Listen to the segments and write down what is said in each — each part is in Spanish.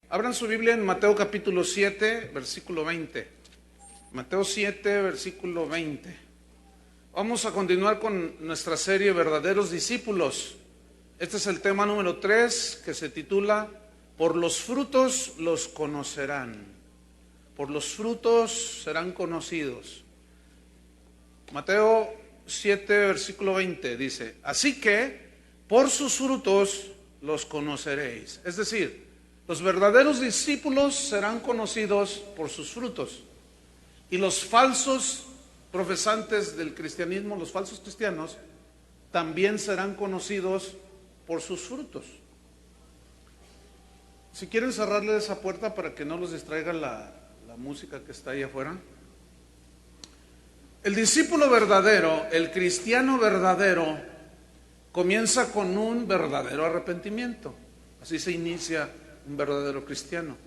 Abran su Biblia en Mateo capítulo 7, versículo 20. Mateo 7, versículo 20. Vamos a continuar con nuestra serie Verdaderos Discípulos. Este es el tema número 3, que se titula Por los frutos los conocerán. Por los frutos serán conocidos. Mateo 7, versículo 20 dice: así que por sus frutos los conoceréis. Es decir, los verdaderos discípulos serán conocidos por sus frutos. Y los falsos profesantes del cristianismo, los falsos cristianos, también serán conocidos por sus frutos. Si quieren cerrarle esa puerta para que no los distraiga la música que está ahí afuera. El discípulo verdadero, el cristiano verdadero, comienza con un verdadero arrepentimiento. Así se inicia un verdadero cristiano.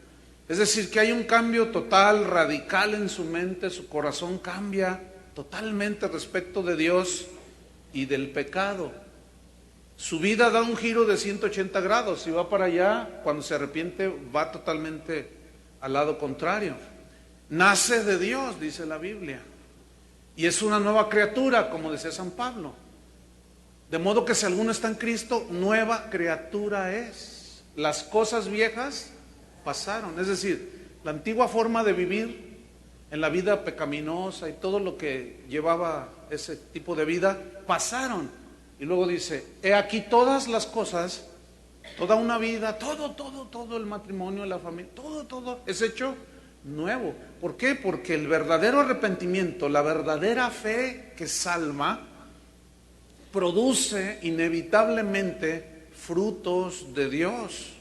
Es decir, que hay un cambio total, radical en su mente, su corazón cambia totalmente respecto de Dios y del pecado. Su vida da un giro de 180 grados y va para allá. Cuando se arrepiente va totalmente al lado contrario. Nace de Dios, dice la Biblia, y es una nueva criatura, como decía San Pablo. De modo que si alguno está en Cristo, nueva criatura es. Las cosas viejas pasaron. Es decir, la antigua forma de vivir en la vida pecaminosa y todo lo que llevaba ese tipo de vida, pasaron. Y luego dice: he aquí todas las cosas, toda una vida, todo el matrimonio, la familia, todo es hecho nuevo. ¿Por qué? Porque el verdadero arrepentimiento, la verdadera fe que salva, produce inevitablemente frutos de Dios.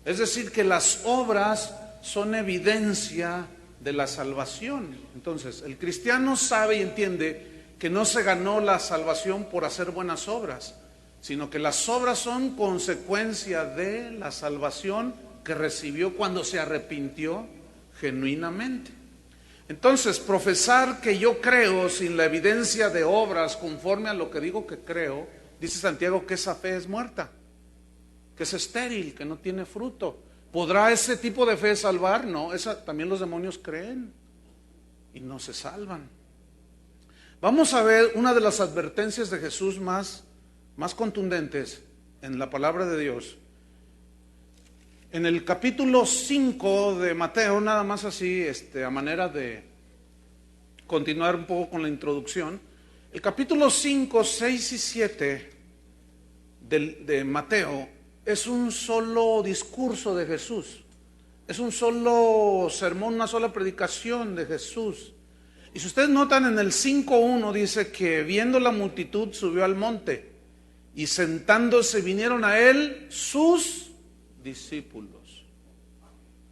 Es decir, que las obras son evidencia de la salvación. Entonces, el cristiano sabe y entiende que no se ganó la salvación por hacer buenas obras, sino que las obras son consecuencia de la salvación que recibió cuando se arrepintió genuinamente. Entonces, profesar que yo creo sin la evidencia de obras conforme a lo que digo que creo, dice Santiago que esa fe es muerta, que es estéril, que no tiene fruto. ¿Podrá ese tipo de fe salvar? No, esa también los demonios creen y no se salvan. Vamos a ver una de las advertencias de Jesús más contundentes en la palabra de Dios. En el capítulo 5 de Mateo, nada más así, a manera de continuar un poco con la introducción, el capítulo 5, 6 y 7 de Mateo es un solo discurso de Jesús, es un solo sermón, una sola predicación de Jesús. Y si ustedes notan, en el 5:1 dice que viendo la multitud subió al monte y sentándose vinieron a él sus discípulos.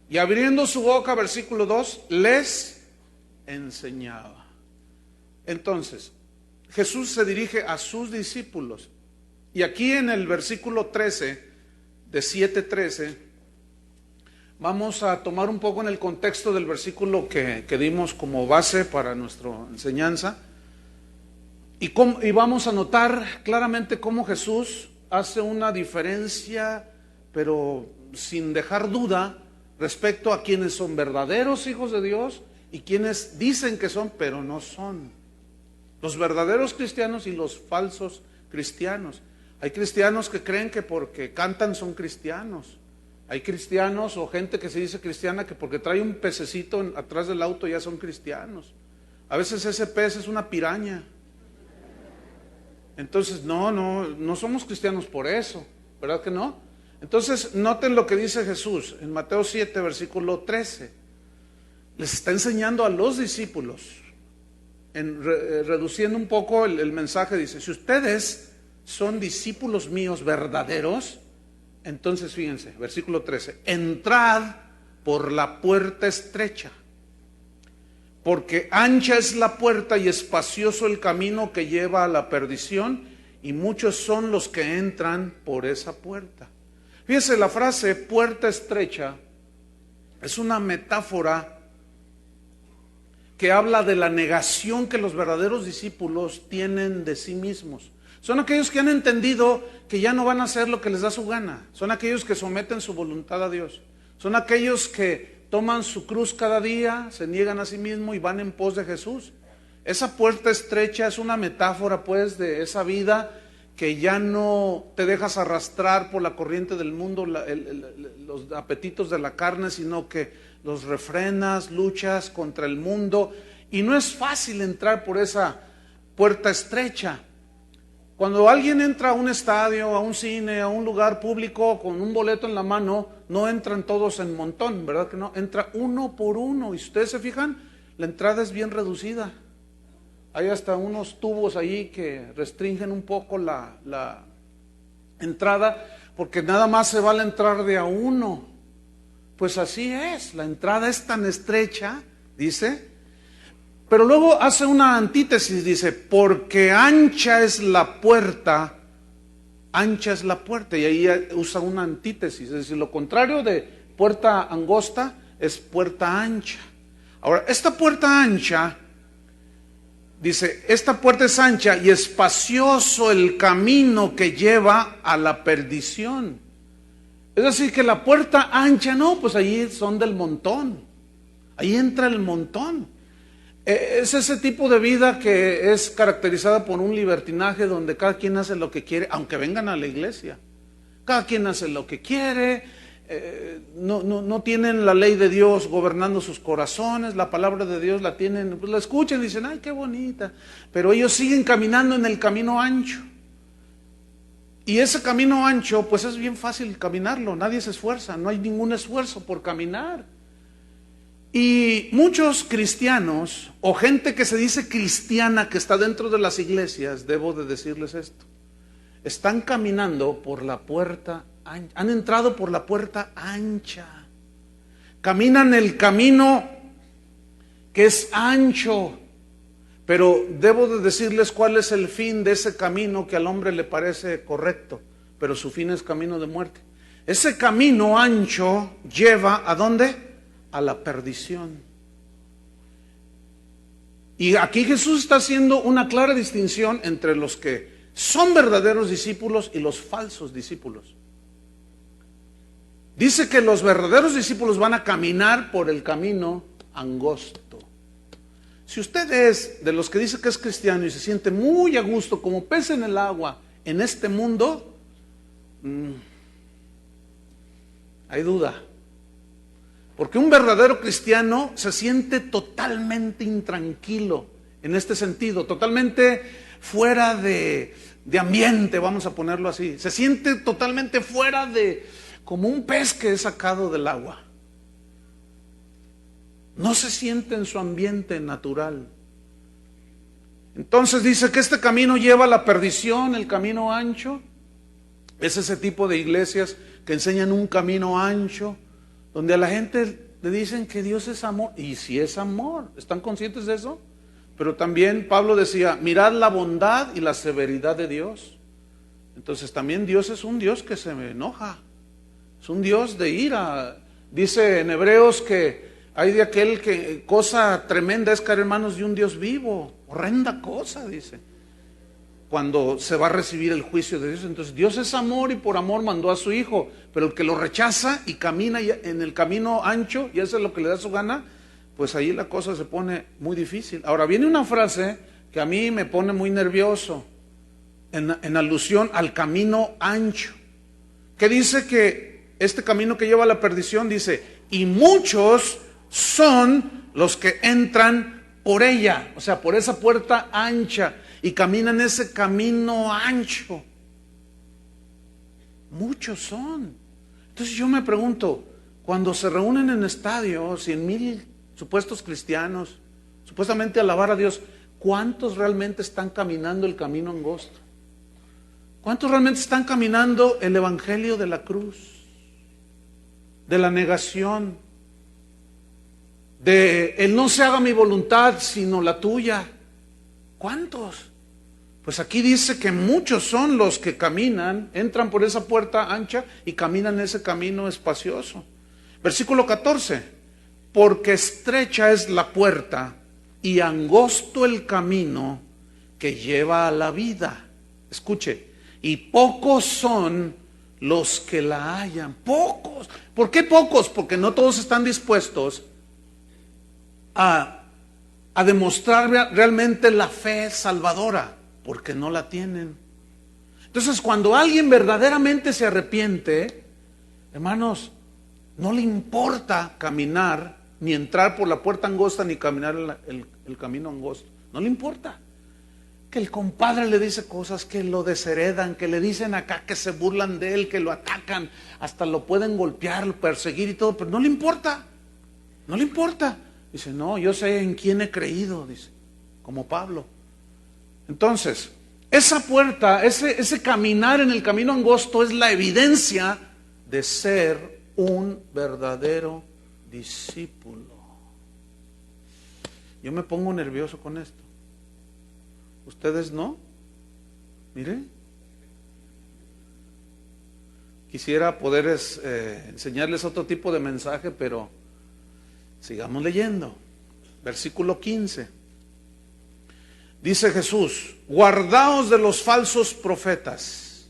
Y abriendo su boca, versículo 2, les enseñaba. Entonces, Jesús se dirige a sus discípulos. Y aquí en el versículo 13, de 7:13, vamos a tomar un poco en el contexto del versículo que dimos como base para nuestra enseñanza. Y vamos a notar claramente cómo Jesús hace una diferencia, pero sin dejar duda, respecto a quienes son verdaderos hijos de Dios y quienes dicen que son, pero no son. Los verdaderos cristianos y los falsos cristianos. Hay cristianos que creen que porque cantan son cristianos. Hay cristianos o gente que se dice cristiana que porque trae un pececito atrás del auto ya son cristianos. A veces ese pez es una piraña. Entonces, no somos cristianos por eso, ¿verdad que no? Entonces, noten lo que dice Jesús en Mateo 7, versículo 13. Les está enseñando a los discípulos, reduciendo un poco el mensaje, dice: si ustedes son discípulos míos verdaderos, entonces fíjense, versículo 13, entrad por la puerta estrecha, porque ancha es la puerta y espacioso el camino que lleva a la perdición, y muchos son los que entran por esa puerta. Fíjense, la frase puerta estrecha es una metáfora que habla de la negación que los verdaderos discípulos tienen de sí mismos. Son aquellos que han entendido que ya no van a hacer lo que les da su gana. Son aquellos que someten su voluntad a Dios. Son aquellos que toman su cruz cada día, se niegan a sí mismos y van en pos de Jesús. Esa puerta estrecha es una metáfora pues de esa vida que ya no te dejas arrastrar por la corriente del mundo, los apetitos de la carne, sino que los refrenas, luchas contra el mundo. Y no es fácil entrar por esa puerta estrecha. Cuando alguien entra a un estadio, a un cine, a un lugar público con un boleto en la mano, no entran todos en montón, ¿verdad que no? Entra uno por uno. Y si ustedes se fijan, la entrada es bien reducida. Hay hasta unos tubos ahí que restringen un poco la entrada, porque nada más se vale entrar de a uno. Pues así es, la entrada es tan estrecha, dice, pero luego hace una antítesis, dice, porque ancha es la puerta, y ahí usa una antítesis, es decir, lo contrario de puerta angosta es puerta ancha. Ahora, esta puerta ancha, dice, esta puerta es ancha y espacioso el camino que lleva a la perdición. Es decir, que la puerta ancha, no, pues ahí son del montón. Ahí entra el montón. Es ese tipo de vida que es caracterizada por un libertinaje donde cada quien hace lo que quiere, aunque vengan a la iglesia. Cada quien hace lo que quiere. No tienen la ley de Dios gobernando sus corazones, la palabra de Dios la tienen, pues la escuchan y dicen, ay, qué bonita, pero ellos siguen caminando en el camino ancho. Y ese camino ancho, pues es bien fácil caminarlo, nadie se esfuerza, no hay ningún esfuerzo por caminar. Y muchos cristianos, o gente que se dice cristiana, que está dentro de las iglesias, debo de decirles esto, están caminando por la puerta ancha, han entrado por la puerta ancha, caminan el camino que es ancho, pero debo de decirles cuál es el fin de ese camino que al hombre le parece correcto, pero su fin es camino de muerte. Ese camino ancho lleva ¿a dónde? A la perdición. Y aquí Jesús está haciendo una clara distinción entre los que son verdaderos discípulos y los falsos discípulos. Dice que los verdaderos discípulos van a caminar por el camino angosto. Si usted es de los que dice que es cristiano y se siente muy a gusto como pez en el agua en este mundo, hay duda. Porque un verdadero cristiano se siente totalmente intranquilo en este sentido, totalmente fuera de ambiente, vamos a ponerlo así. Se siente totalmente fuera como un pez que es sacado del agua. No se siente en su ambiente natural. Entonces dice que este camino lleva a la perdición, el camino ancho. Es ese tipo de iglesias que enseñan un camino ancho, donde a la gente le dicen que Dios es amor. Y si es amor, ¿están conscientes de eso? Pero también Pablo decía, mirad la bondad y la severidad de Dios. Entonces también Dios es un Dios que se enoja. Es un Dios de ira. Dice en Hebreos que hay de aquel que cosa tremenda es caer en manos de un Dios vivo. Horrenda cosa, dice. Cuando se va a recibir el juicio de Dios. Entonces Dios es amor y por amor mandó a su Hijo. Pero el que lo rechaza y camina en el camino ancho y hace lo que le da su gana, pues ahí la cosa se pone muy difícil. Ahora viene una frase que a mí me pone muy nervioso en alusión al camino ancho. Que dice que este camino que lleva a la perdición, dice, y muchos son los que entran por ella, o sea, por esa puerta ancha y caminan ese camino ancho. Muchos son. Entonces yo me pregunto, cuando se reúnen en estadios 100,000 supuestos cristianos, supuestamente a alabar a Dios, ¿cuántos realmente están caminando el camino angosto? ¿Cuántos realmente están caminando el evangelio de la cruz, de la negación, de el no se haga mi voluntad sino la tuya? ¿Cuántos? Pues aquí dice que muchos son los que caminan, entran por esa puerta ancha y caminan ese camino espacioso. Versículo 14, porque estrecha es la puerta y angosto el camino que lleva a la vida. Escuche, y pocos son los que la hallan. Pocos. ¿Por qué pocos? Porque no todos están dispuestos a demostrar realmente la fe salvadora, porque no la tienen. Entonces, cuando alguien verdaderamente se arrepiente, hermanos, no le importa caminar, ni entrar por la puerta angosta, ni caminar el camino angosto. No le importa. Que el compadre le dice cosas que lo desheredan, que le dicen acá que se burlan de él, que lo atacan, hasta lo pueden golpear, perseguir y todo, pero no le importa. No le importa. Dice, no, yo sé en quién he creído, dice, como Pablo. Entonces, esa puerta, ese caminar en el camino angosto es la evidencia de ser un verdadero discípulo. Yo me pongo nervioso con esto. ¿Ustedes no? Mire. Quisiera poder enseñarles otro tipo de mensaje, pero sigamos leyendo. Versículo 15. Dice Jesús, guardaos de los falsos profetas.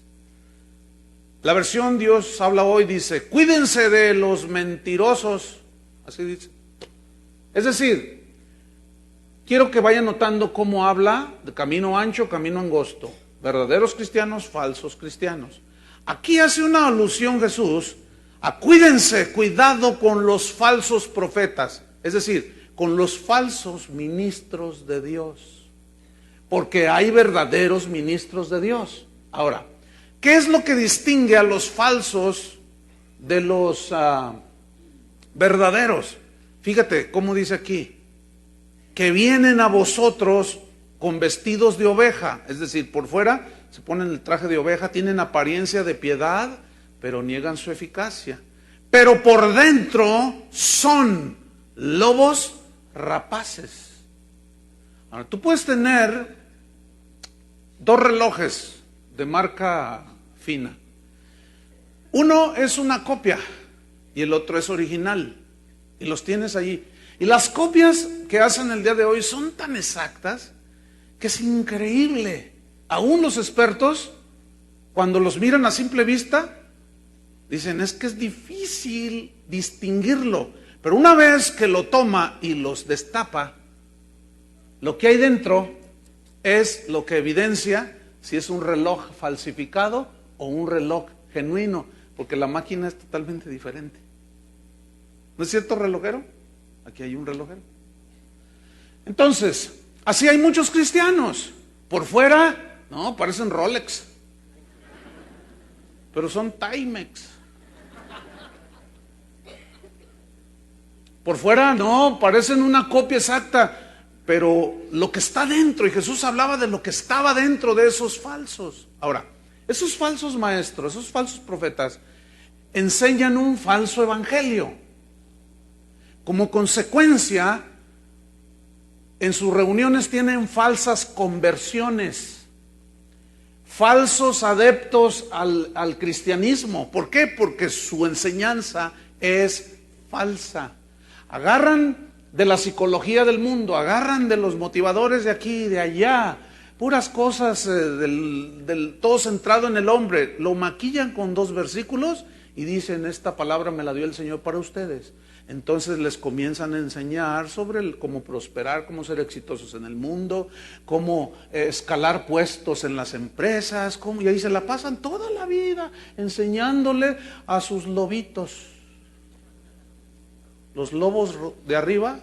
La versión Dios habla hoy dice, cuídense de los mentirosos. Así dice. Es decir, quiero que vayan notando cómo habla de camino ancho, camino angosto. Verdaderos cristianos, falsos cristianos. Aquí hace una alusión Jesús a cuídense, cuidado con los falsos profetas. Es decir, con los falsos ministros de Dios. Porque hay verdaderos ministros de Dios. Ahora, ¿qué es lo que distingue a los falsos de los verdaderos? Fíjate cómo dice aquí, que vienen a vosotros con vestidos de oveja, es decir, por fuera se ponen el traje de oveja, tienen apariencia de piedad, pero niegan su eficacia. Pero por dentro son lobos rapaces. Ahora, tú puedes tener 2 relojes de marca fina. Uno es una copia y el otro es original. Y los tienes allí. Y las copias que hacen el día de hoy son tan exactas que es increíble. Aún los expertos, cuando los miran a simple vista, dicen, es que es difícil distinguirlo. Pero una vez que lo toma y los destapa, lo que hay dentro es lo que evidencia si es un reloj falsificado o un reloj genuino, porque la máquina es totalmente diferente. ¿No es cierto, relojero? Aquí hay un relojero. Entonces, así hay muchos cristianos. Por fuera, no, parecen Rolex, pero son Timex. Por fuera, no, parecen una copia exacta, pero lo que está dentro, y Jesús hablaba de lo que estaba dentro de esos falsos. Ahora, esos falsos maestros, esos falsos profetas, enseñan un falso evangelio. Como consecuencia, en sus reuniones tienen falsas conversiones, falsos adeptos al cristianismo. ¿Por qué? Porque su enseñanza es falsa. Agarran de la psicología del mundo, agarran de los motivadores de aquí y de allá, puras cosas todo centrado en el hombre, lo maquillan con 2 versículos y dicen, esta palabra me la dio el Señor para ustedes. Entonces les comienzan a enseñar sobre cómo prosperar, cómo ser exitosos en el mundo, cómo escalar puestos en las empresas, y ahí se la pasan toda la vida enseñándole a sus lobitos. Los lobos de arriba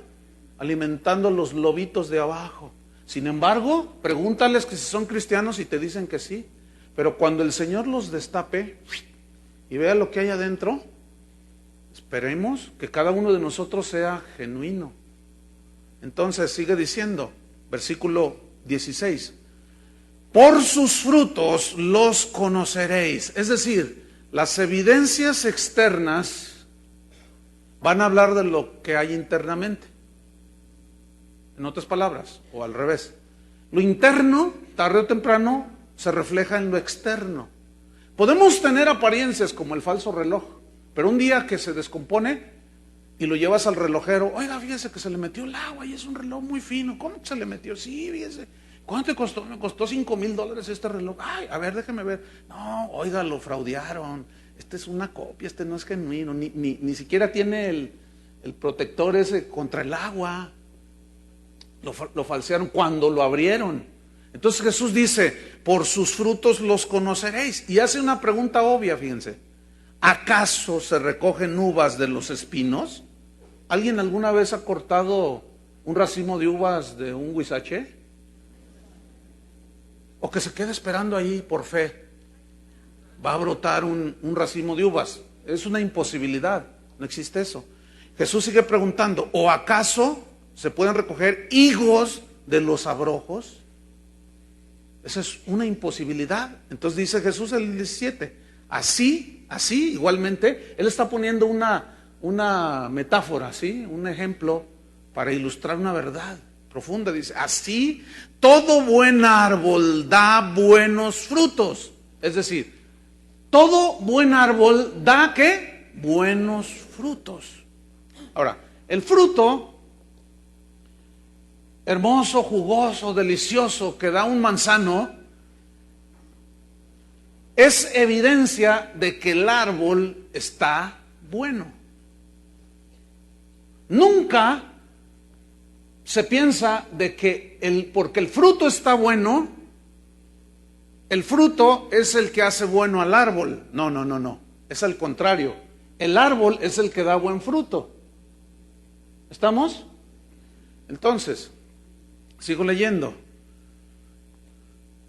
alimentando los lobitos de abajo. Sin embargo, pregúntales que si son cristianos y te dicen que sí. Pero cuando el Señor los destape y vea lo que hay adentro, esperemos que cada uno de nosotros sea genuino. Entonces sigue diciendo, versículo 16, por sus frutos los conoceréis. Es decir, las evidencias externas van a hablar de lo que hay internamente. En otras palabras, o al revés. Lo interno, tarde o temprano, se refleja en lo externo. Podemos tener apariencias como el falso reloj, pero un día que se descompone y lo llevas al relojero, oiga, fíjese que se le metió el agua y es un reloj muy fino. ¿Cómo que se le metió? Sí, fíjese ¿Cuánto te costó? Me costó $5,000 este reloj. Ay, a ver, déjeme ver. No, oiga, lo fraudearon. Este es una copia, este no es genuino. Ni siquiera tiene el protector ese contra el agua. Lo falsearon cuando lo abrieron. Entonces Jesús dice, por sus frutos los conoceréis. Y hace una pregunta obvia, fíjense. ¿Acaso se recogen uvas de los espinos? ¿Alguien alguna vez ha cortado un racimo de uvas de un huizache? O que se quede esperando ahí por fe. Va a brotar un racimo de uvas. Es una imposibilidad, no existe eso. Jesús sigue preguntando, ¿o acaso se pueden recoger higos de los abrojos? Esa es una imposibilidad. Entonces dice Jesús en el 17, así, igualmente, Él está poniendo una metáfora, ¿sí? Un ejemplo para ilustrar una verdad profunda. Dice, así todo buen árbol da buenos frutos. Es decir, todo buen árbol da ¿qué? Buenos frutos. Ahora, el fruto hermoso, jugoso, delicioso que da un manzano es evidencia de que el árbol está bueno. Nunca se piensa de que porque el fruto está bueno, el fruto es el que hace bueno al árbol. No. Es al contrario. El árbol es el que da buen fruto. ¿Estamos? Entonces, sigo leyendo.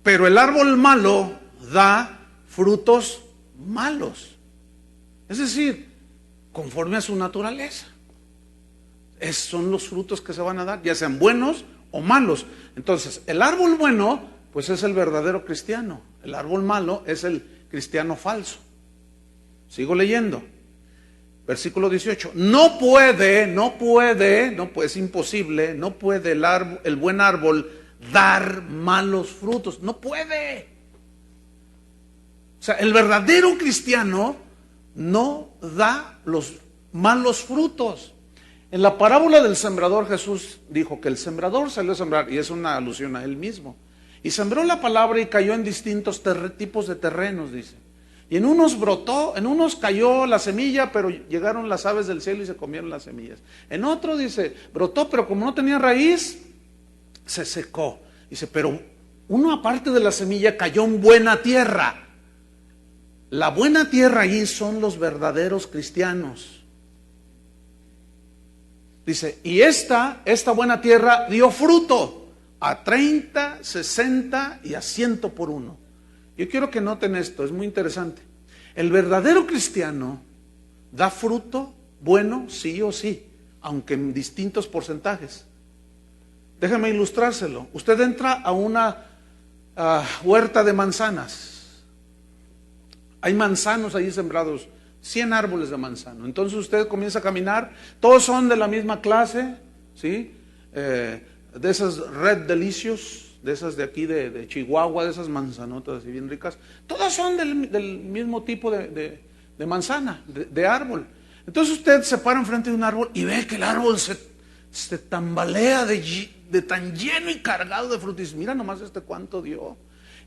Pero el árbol malo da frutos malos. Es decir, conforme a su naturaleza. Esos son los frutos que se van a dar, ya sean buenos o malos. Entonces, el árbol bueno, pues es el verdadero cristiano. El árbol malo es el cristiano falso. Sigo leyendo. Versículo 18. No puede, es imposible, no puede el buen árbol dar malos frutos. No puede. O sea, el verdadero cristiano no da los malos frutos. En la parábola del sembrador, Jesús dijo que el sembrador salió a sembrar, y es una alusión a él mismo. Y sembró la palabra y cayó en distintos tipos de terrenos, dice. Y en unos brotó, en unos cayó la semilla, pero llegaron las aves del cielo y se comieron las semillas. En otro, dice, brotó, pero como no tenía raíz, se secó. Dice, pero uno aparte de la semilla cayó en buena tierra. La buena tierra allí son los verdaderos cristianos. Dice, y esta buena tierra dio fruto a 30, 60 y a 100 por uno. Yo quiero que noten esto, es muy interesante. El verdadero cristiano da fruto bueno, sí o sí, aunque en distintos porcentajes. Déjame ilustrárselo. Usted entra a una huerta de manzanas. Hay manzanos allí sembrados, 100 árboles de manzano. Entonces usted comienza a caminar, todos son de la misma clase, ¿sí? De esas Red Delicious, de esas de aquí de Chihuahua, de esas manzanotas así bien ricas, todas son del mismo tipo de manzana, de árbol. Entonces usted se para enfrente de un árbol y ve que el árbol se tambalea de tan lleno y cargado de frutos. Y dice, mira nomás cuánto dio.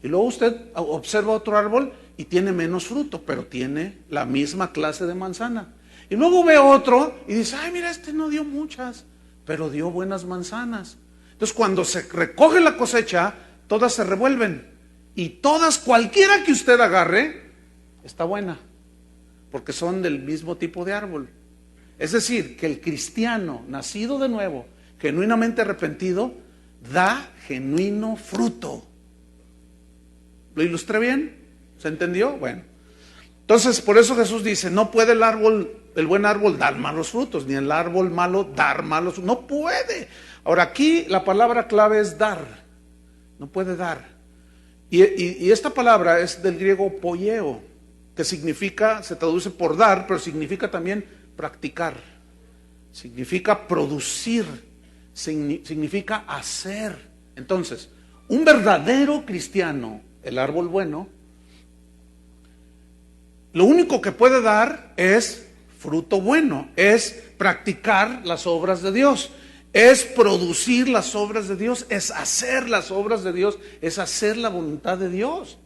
Y luego usted observa otro árbol y tiene menos fruto, pero tiene la misma clase de manzana. Y luego ve otro y dice, ay, mira, no dio muchas, pero dio buenas manzanas. Entonces cuando se recoge la cosecha, todas se revuelven. Y todas, cualquiera que usted agarre, está buena, porque son del mismo tipo de árbol. Es decir, que el cristiano nacido de nuevo, genuinamente arrepentido, da genuino fruto. ¿Lo ilustré bien? ¿Se entendió? Bueno. Entonces, por eso Jesús dice, no puede el buen árbol dar malos frutos, ni el árbol malo dar malos frutos. No puede. Ahora, aquí la palabra clave es dar. No puede dar. Y esta palabra es del griego poieo, que significa, se traduce por dar, pero significa también practicar. Significa producir. Significa hacer. Entonces, un verdadero cristiano, el árbol bueno, lo único que puede dar es fruto bueno, es practicar las obras de Dios. es producir las obras de Dios, es hacer las obras de Dios, es hacer la voluntad de Dios.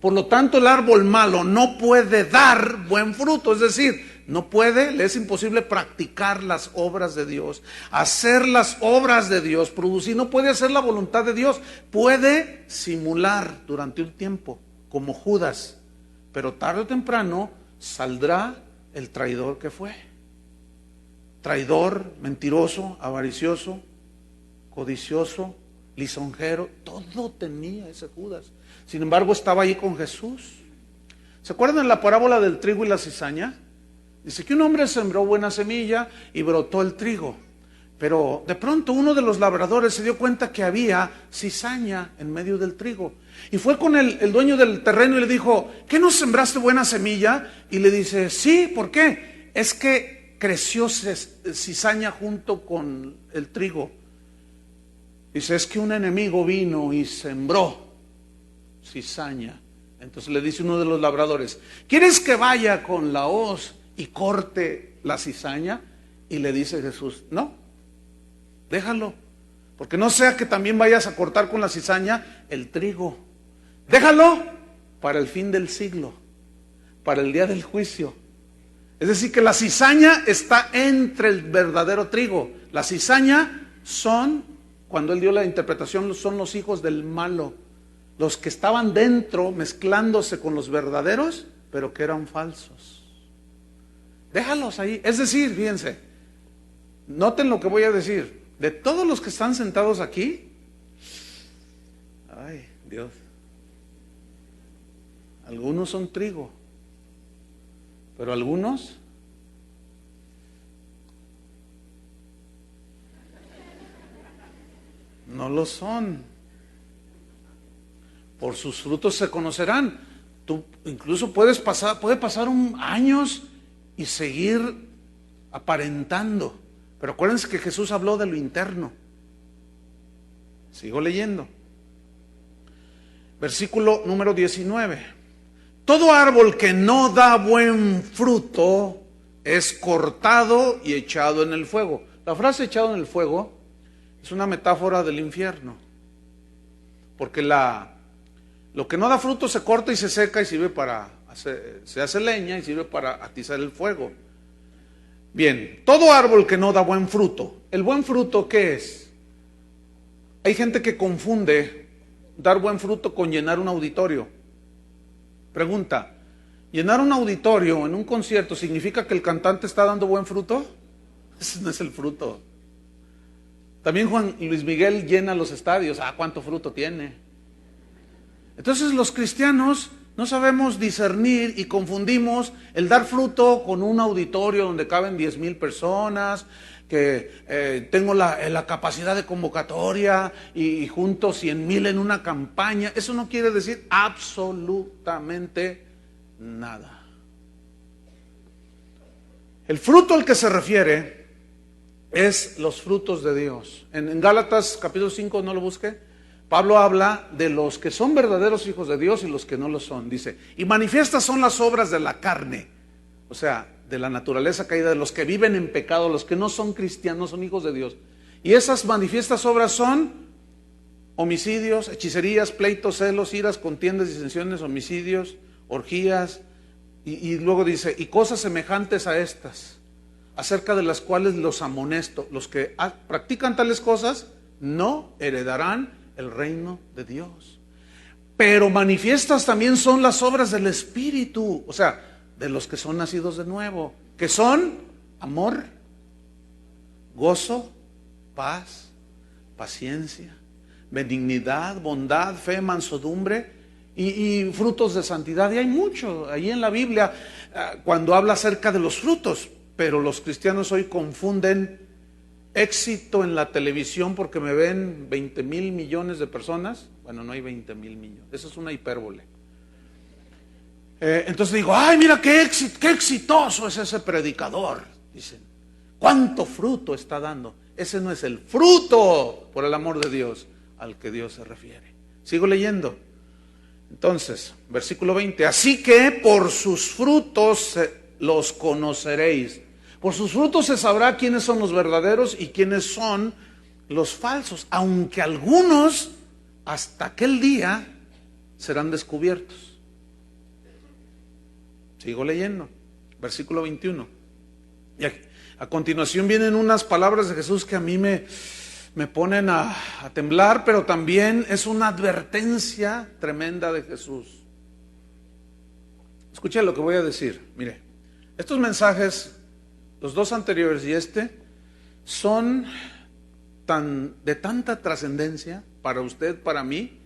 Por lo tanto, el árbol malo no puede dar buen fruto, es decir, no puede, le es imposible practicar las obras de Dios, hacer las obras de Dios, producir, no puede hacer la voluntad de Dios, puede simular durante un tiempo, como Judas, pero tarde o temprano saldrá el traidor que fue. Traidor, mentiroso, avaricioso, codicioso, lisonjero, todo tenía ese Judas. Sin embargo, estaba ahí con Jesús. ¿Se acuerdan de la parábola del trigo y la cizaña? Dice que un hombre sembró buena semilla y brotó el trigo. Pero de pronto uno de los labradores se dio cuenta que había cizaña en medio del trigo. Y fue con el dueño del terreno y le dijo, ¿qué no sembraste buena semilla? Y le dice, sí, ¿por qué? Es que creció cizaña junto con el trigo. Dice, es que un enemigo vino y sembró cizaña. Entonces le dice uno de los labradores, ¿quieres que vaya con la hoz y corte la cizaña? Y le dice Jesús, no, déjalo, porque no sea que también vayas a cortar con la cizaña el trigo. Déjalo para el fin del siglo, para el día del juicio. Es decir, que la cizaña está entre el verdadero trigo. La cizaña son, cuando él dio la interpretación, son los hijos del malo, los que estaban dentro mezclándose con los verdaderos, pero que eran falsos. Déjalos ahí. Es decir, fíjense, noten lo que voy a decir. De todos los que están sentados aquí, ay, Dios, algunos son trigo, pero algunos no lo son. Por sus frutos se conocerán. Tú incluso puede pasar años y seguir aparentando. Pero acuérdense que Jesús habló de lo interno. Sigo leyendo. Versículo número 19. Todo árbol que no da buen fruto es cortado y echado en el fuego. La frase echado en el fuego es una metáfora del infierno. Porque lo que no da fruto se corta y se seca y sirve se hace leña y sirve para atizar el fuego. Bien, todo árbol que no da buen fruto. ¿El buen fruto qué es? Hay gente que confunde dar buen fruto con llenar un auditorio. Pregunta, ¿llenar un auditorio en un concierto significa que el cantante está dando buen fruto? Ese no es el fruto. También Juan Luis Miguel llena los estadios. ¿Cuánto fruto tiene? Entonces los cristianos no sabemos discernir y confundimos el dar fruto con un auditorio donde caben 10,000 personas, que tengo la capacidad de convocatoria y junto 100,000 en una campaña. Eso no quiere decir absolutamente nada. El fruto al que se refiere es los frutos de Dios. En Gálatas capítulo 5, no lo busque, Pablo habla de los que son verdaderos hijos de Dios y los que no lo son. Dice, y manifiestas son las obras de la carne, o sea, de la naturaleza caída, de los que viven en pecado, los que no son cristianos, son hijos de Dios. Y esas manifiestas obras son homicidios, hechicerías, pleitos, celos, iras, contiendas, disensiones, homicidios, orgías, y luego dice, y cosas semejantes a estas, acerca de las cuales los amonesto. Los que practican tales cosas no heredarán el reino de Dios. Pero manifiestas también son las obras del Espíritu, o sea, de los que son nacidos de nuevo, que son amor, gozo, paz, paciencia, benignidad, bondad, fe, mansedumbre y frutos de santidad. Y hay mucho ahí en la Biblia cuando habla acerca de los frutos, pero los cristianos hoy confunden éxito en la televisión porque me ven 20,000 millones de personas. Bueno, no hay 20,000 millones, eso es una hipérbole. Entonces digo, ay, mira qué exitoso es ese predicador. Dicen, ¿cuánto fruto está dando? Ese no es el fruto, por el amor de Dios, al que Dios se refiere. Sigo leyendo. Entonces, versículo 20, así que por sus frutos los conoceréis. Por sus frutos se sabrá quiénes son los verdaderos y quiénes son los falsos, aunque algunos hasta aquel día serán descubiertos. Sigo leyendo, versículo 21. Y a continuación vienen unas palabras de Jesús que a mí me ponen a temblar, pero también es una advertencia tremenda de Jesús. Escuche lo que voy a decir. Mire, estos mensajes, los dos anteriores y son de tanta trascendencia para usted, para mí,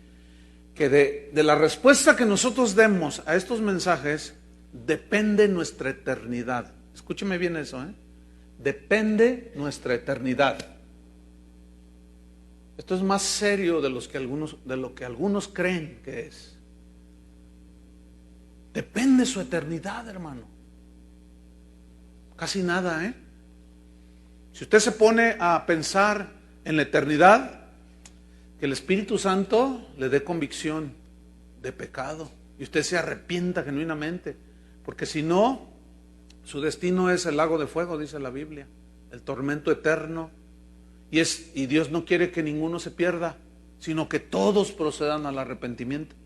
que de la respuesta que nosotros demos a estos mensajes depende nuestra eternidad. Escúcheme bien eso, depende nuestra eternidad. Esto es más serio de lo que algunos creen que es. Depende su eternidad, hermano. Casi nada, Si usted se pone a pensar en la eternidad, que el Espíritu Santo le dé convicción de pecado y usted se arrepienta genuinamente, porque si no, su destino es el lago de fuego, dice la Biblia, el tormento eterno. Y Dios no quiere que ninguno se pierda, sino que todos procedan al arrepentimiento.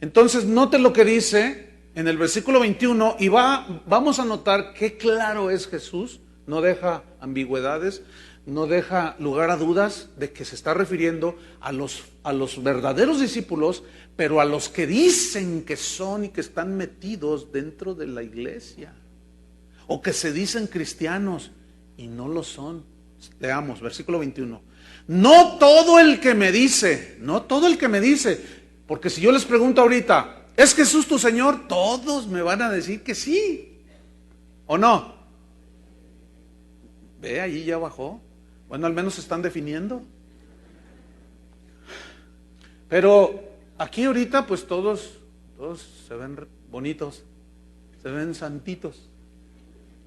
Entonces, note lo que dice en el versículo 21 y vamos a notar qué claro es Jesús. No deja ambigüedades, no deja lugar a dudas de que se está refiriendo a los verdaderos discípulos, pero a los que dicen que son y que están metidos dentro de la iglesia, o que se dicen cristianos y no lo son. Leamos, versículo 21. No todo el que me dice, porque si yo les pregunto ahorita, ¿es Jesús tu Señor? Todos me van a decir que sí, ¿o no? Ve, allí ya bajó. Bueno, al menos se están definiendo. Pero aquí ahorita pues todos se ven bonitos, se ven santitos,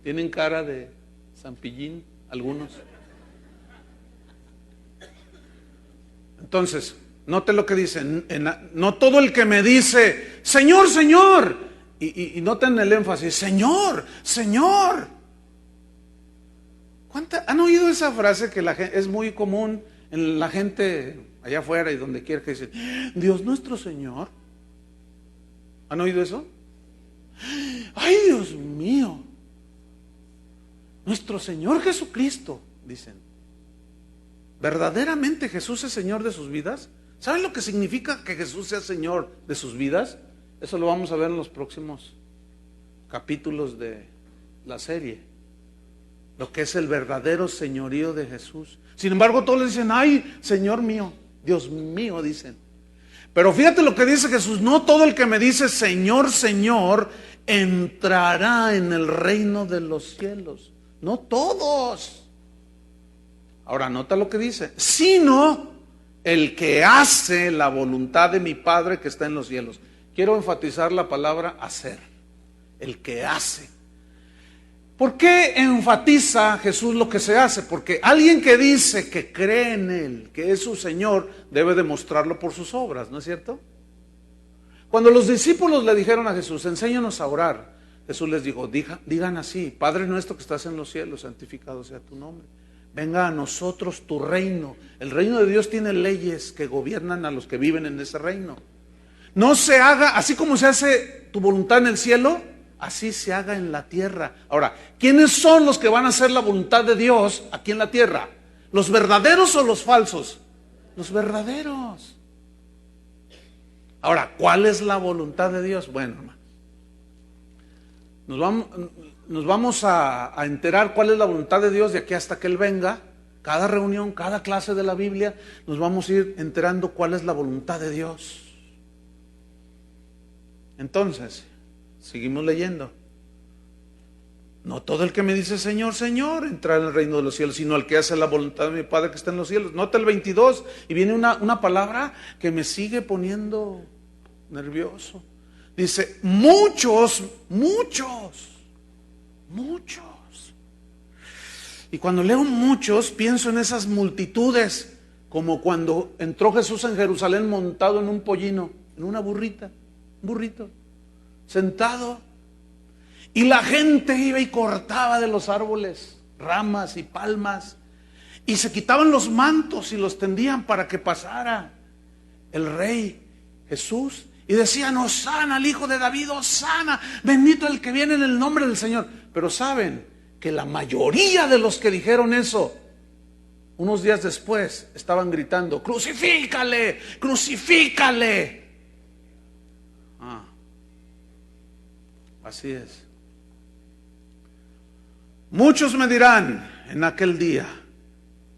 tienen cara de zampillín algunos. Entonces, note lo que dice, no todo el que me dice, Señor, Señor, y noten el énfasis, Señor, Señor. ¿Han oído esa frase que es muy común en la gente allá afuera y donde quiera, que dice, Dios nuestro Señor? ¿Han oído eso? ¡Ay, Dios mío! Nuestro Señor Jesucristo, dicen. ¿Verdaderamente Jesús es Señor de sus vidas? ¿Saben lo que significa que Jesús sea Señor de sus vidas? Eso lo vamos a ver en los próximos capítulos de la serie. Lo que es el verdadero señorío de Jesús. Sin embargo, todos le dicen, ay, Señor mío, Dios mío, dicen. Pero fíjate lo que dice Jesús, no todo el que me dice Señor, Señor, entrará en el reino de los cielos. No todos. Ahora, nota lo que dice, sino el que hace la voluntad de mi Padre que está en los cielos. Quiero enfatizar la palabra hacer. El que hace. ¿Por qué enfatiza Jesús lo que se hace? Porque alguien que dice que cree en Él, que es su Señor, debe demostrarlo por sus obras, ¿no es cierto? Cuando los discípulos le dijeron a Jesús, enséñanos a orar, Jesús les dijo, digan así, Padre nuestro que estás en los cielos, santificado sea tu nombre. Venga a nosotros tu reino. El reino de Dios tiene leyes que gobiernan a los que viven en ese reino. No se haga, así como se hace tu voluntad en el cielo, así se haga en la tierra. Ahora, ¿quiénes son los que van a hacer la voluntad de Dios aquí en la tierra? ¿Los verdaderos o los falsos? Los verdaderos. Ahora, ¿cuál es la voluntad de Dios? Bueno, hermano, nos vamos a enterar cuál es la voluntad de Dios de aquí hasta que Él venga. Cada reunión, cada clase de la Biblia, nos vamos a ir enterando cuál es la voluntad de Dios. Entonces, seguimos leyendo. No todo el que me dice Señor, Señor, entrará en el reino de los cielos, sino el que hace la voluntad de mi Padre que está en los cielos. Nota el 22 y viene una palabra que me sigue poniendo nervioso. Dice, muchos. Y cuando leo muchos, pienso en esas multitudes, como cuando entró Jesús en Jerusalén montado en un pollino, en una burrito, sentado. Y la gente iba y cortaba de los árboles ramas y palmas. Y se quitaban los mantos y los tendían para que pasara el rey Jesús. Y decían: Hosana al hijo de David, Hosana, bendito el que viene en el nombre del Señor. Pero saben que la mayoría de los que dijeron eso, unos días después estaban gritando: crucifícale, crucifícale. Así es. Muchos me dirán en aquel día.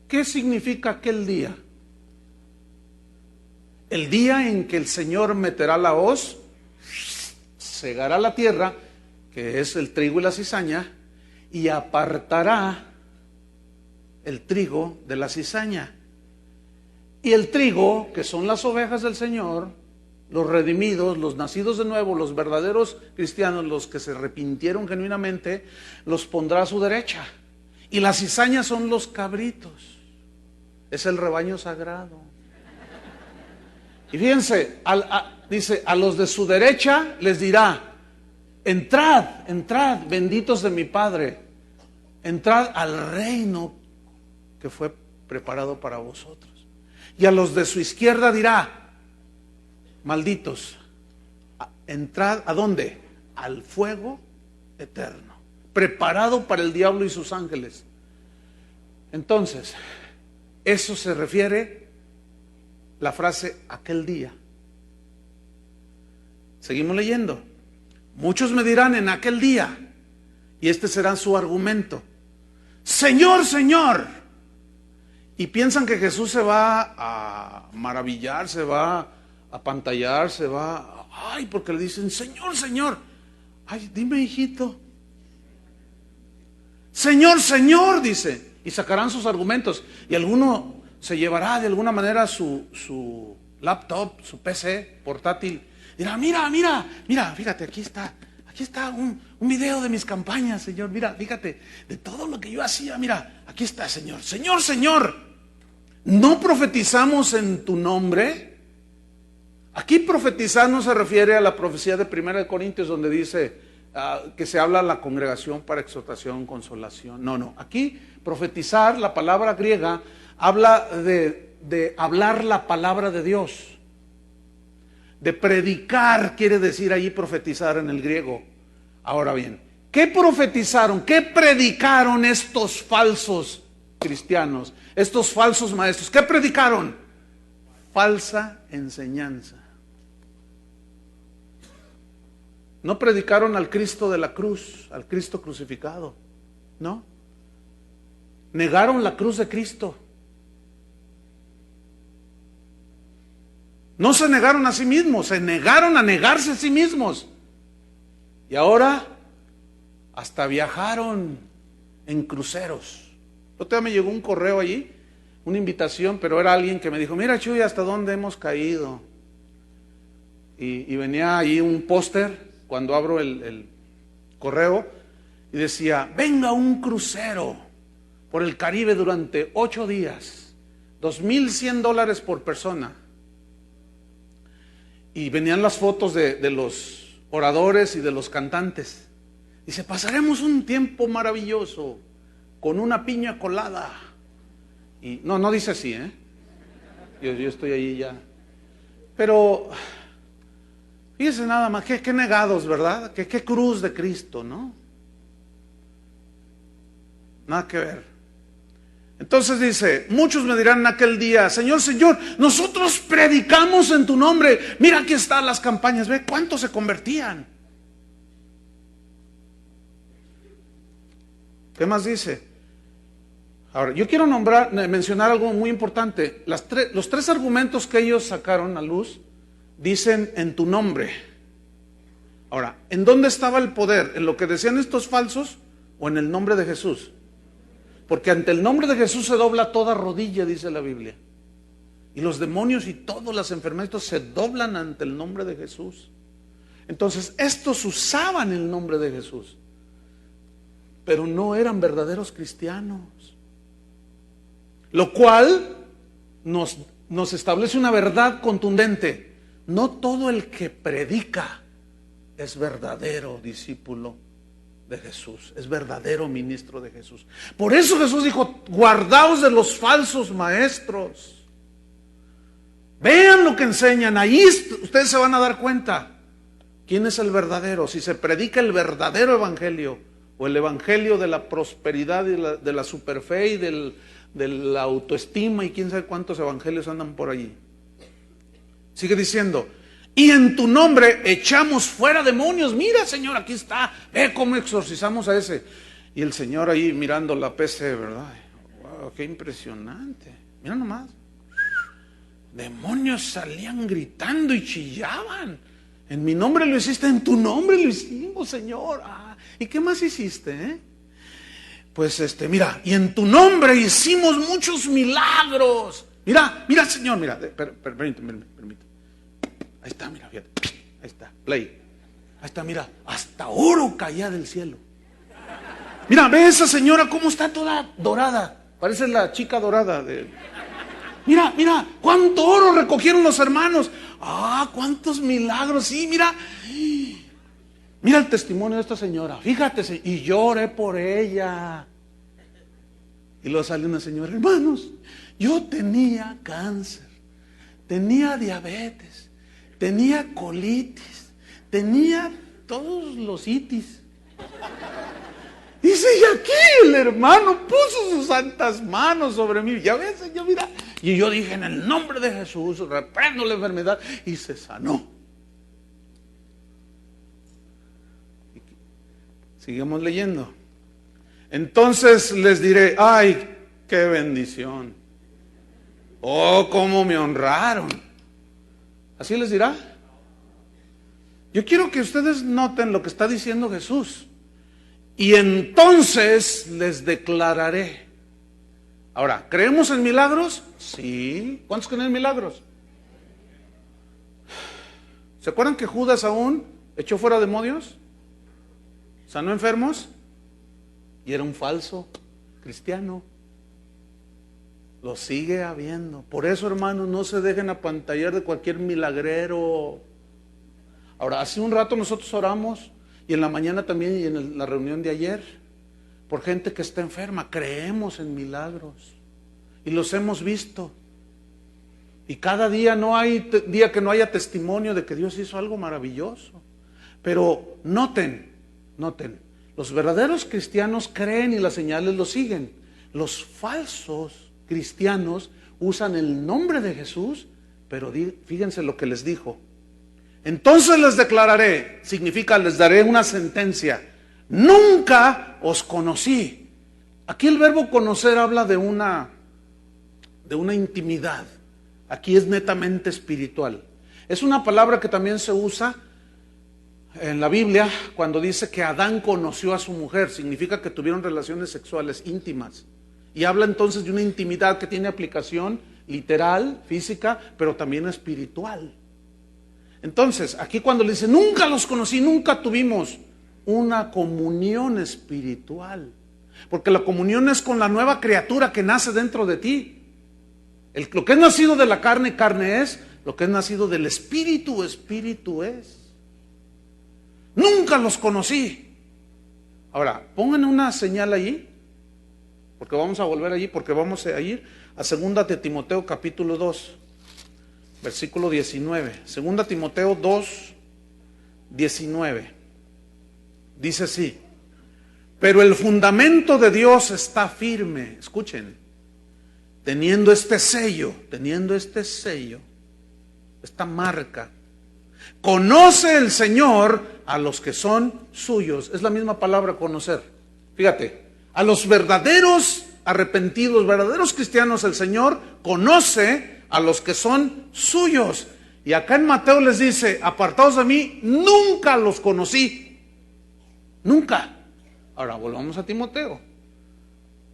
¿Qué significa aquel día? El día en que el Señor meterá la hoz, cegará la tierra, que es el trigo y la cizaña, y apartará el trigo de la cizaña. Y el trigo, que son las ovejas del Señor, los redimidos, los nacidos de nuevo, los verdaderos cristianos, los que se arrepintieron genuinamente, los pondrá a su derecha. Y la cizaña son los cabritos, es el rebaño sagrado. Y fíjense, dice: a los de su derecha les dirá: entrad, entrad, benditos de mi Padre, entrad al reino que fue preparado para vosotros. Y a los de su izquierda dirá: malditos, entrad, ¿a dónde? Al fuego eterno, preparado para el diablo y sus ángeles. Entonces, eso se refiere la frase aquel día. Seguimos leyendo. Muchos me dirán en aquel día, y este será su argumento: Señor, Señor. Y piensan que Jesús se va a maravillar, se va a pantallar, se va, ay, porque le dicen: Señor, Señor. Ay, dime, hijito. Señor, Señor, dice. Y sacarán sus argumentos. Y alguno se llevará de alguna manera su laptop, su PC portátil. Dirá: mira, fíjate, aquí está un video de mis campañas, Señor. Mira, fíjate, de todo lo que yo hacía, mira, aquí está, Señor. Señor, Señor, ¿no profetizamos en tu nombre? Aquí profetizar no se refiere a la profecía de 1 Corintios, donde dice que se habla a la congregación para exhortación, consolación. No, aquí profetizar, la palabra griega, habla de hablar la palabra de Dios. De predicar, quiere decir allí profetizar en el griego. Ahora bien, ¿qué profetizaron? ¿Qué predicaron estos falsos cristianos? Estos falsos maestros. ¿Qué predicaron? Falsa enseñanza. No predicaron al Cristo de la cruz, al Cristo crucificado. No. Negaron la cruz de Cristo. No se negaron a sí mismos, se negaron a negarse a sí mismos. Y ahora hasta viajaron en cruceros. Otro día me llegó un correo allí, una invitación, pero era alguien que me dijo: mira, Chuy, hasta dónde hemos caído. Y venía ahí un póster cuando abro el correo y decía: venga un crucero por el Caribe durante 8 días, $2,100 por persona. Y venían las fotos de los oradores y de los cantantes. Dice: pasaremos un tiempo maravilloso con una piña colada. Y no dice así, yo estoy ahí ya. Pero fíjense nada más, qué negados, ¿verdad? Qué cruz de Cristo, ¿no? Nada que ver. Entonces dice: muchos me dirán en aquel día: Señor, Señor, nosotros predicamos en tu nombre. Mira, aquí están las campañas, ve cuántos se convertían. ¿Qué más dice? Ahora, yo quiero mencionar algo muy importante. Los 3 argumentos que ellos sacaron a luz dicen: en tu nombre. Ahora, ¿en dónde estaba el poder? ¿En lo que decían estos falsos o en el nombre de Jesús? Porque ante el nombre de Jesús se dobla toda rodilla, dice la Biblia. Y los demonios y todas las enfermedades se doblan ante el nombre de Jesús. Entonces, estos usaban el nombre de Jesús, pero no eran verdaderos cristianos. Lo cual nos establece una verdad contundente: no todo el que predica es verdadero discípulo de Jesús, es verdadero ministro de Jesús. Por eso Jesús dijo, guardaos de los falsos maestros. Vean lo que enseñan, ahí ustedes se van a dar cuenta quién es el verdadero, si se predica el verdadero evangelio o el evangelio de la prosperidad y de la superfe y de la autoestima y quién sabe cuántos evangelios andan por allí. Sigue diciendo, y en tu nombre echamos fuera demonios. Mira, Señor, aquí está, ve cómo exorcizamos a ese. Y el Señor ahí mirando la PC, ¿verdad? Wow, qué impresionante. Mira nomás. Demonios salían gritando y chillaban. En mi nombre lo hiciste, en tu nombre lo hicimos, Señor. Ah, ¿y qué más hiciste? Pues mira, y en tu nombre hicimos muchos milagros. Mira, Señor, mira, permíteme. Ahí está, mira, fíjate. Ahí está, play. Ahí está, mira, hasta oro caía del cielo. Mira, ve esa señora cómo está toda dorada. Parece la chica dorada de... Mira, cuánto oro recogieron los hermanos. Ah, cuántos milagros. Sí, mira el testimonio de esta señora. Fíjate, y lloré por ella. Y luego sale una señora, hermanos, yo tenía cáncer, tenía diabetes, tenía colitis, tenía todos los itis. Dice, y aquí el hermano puso sus santas manos sobre mí. Ya ves, Señor, mira. Y yo dije, en el nombre de Jesús, reprendo la enfermedad. Y se sanó. Sigamos leyendo. Entonces les diré, ay, qué bendición. Oh, cómo me honraron. ¿Así les dirá? Yo quiero que ustedes noten lo que está diciendo Jesús. Y entonces les declararé. Ahora, ¿creemos en milagros? Sí. ¿Cuántos creen en milagros? ¿Se acuerdan que Judas aún echó fuera demonios? ¿Sanó enfermos? Y era un falso cristiano. Lo sigue habiendo. Por eso, hermanos, no se dejen apantallar de cualquier milagrero. Ahora, hace un rato nosotros oramos, y en la mañana también, y en la reunión de ayer, por gente que está enferma. Creemos en milagros y los hemos visto. Y cada día no hay día que no haya testimonio de que Dios hizo algo maravilloso. Pero noten, los verdaderos cristianos creen y las señales los siguen. Los falsos cristianos usan el nombre de Jesús, pero fíjense lo que les dijo. Entonces les declararé, significa les daré una sentencia. Nunca os conocí. Aquí el verbo conocer habla de una intimidad. Aquí es netamente espiritual. Es una palabra que también se usa en la Biblia cuando dice que Adán conoció a su mujer. Significa que tuvieron relaciones sexuales íntimas. Y habla entonces de una intimidad que tiene aplicación literal, física, pero también espiritual. Entonces, aquí cuando le dice, nunca los conocí, nunca tuvimos una comunión espiritual. Porque la comunión es con la nueva criatura que nace dentro de ti. Lo que es nacido de la carne, carne es. Lo que es nacido del espíritu, espíritu es. Nunca los conocí. Ahora, pongan una señal allí, porque vamos a volver allí, porque vamos a ir a 2 de Timoteo capítulo 2. Versículo 19. 2 Timoteo 2, 19. Dice así. Pero el fundamento de Dios está firme. Escuchen. Teniendo este sello, esta marca. Conoce el Señor a los que son suyos. Es la misma palabra conocer. Fíjate. A los verdaderos arrepentidos, verdaderos cristianos, el Señor conoce a los que son suyos. Y acá en Mateo les dice, apartados de mí, nunca los conocí. Nunca. Ahora volvamos a Timoteo.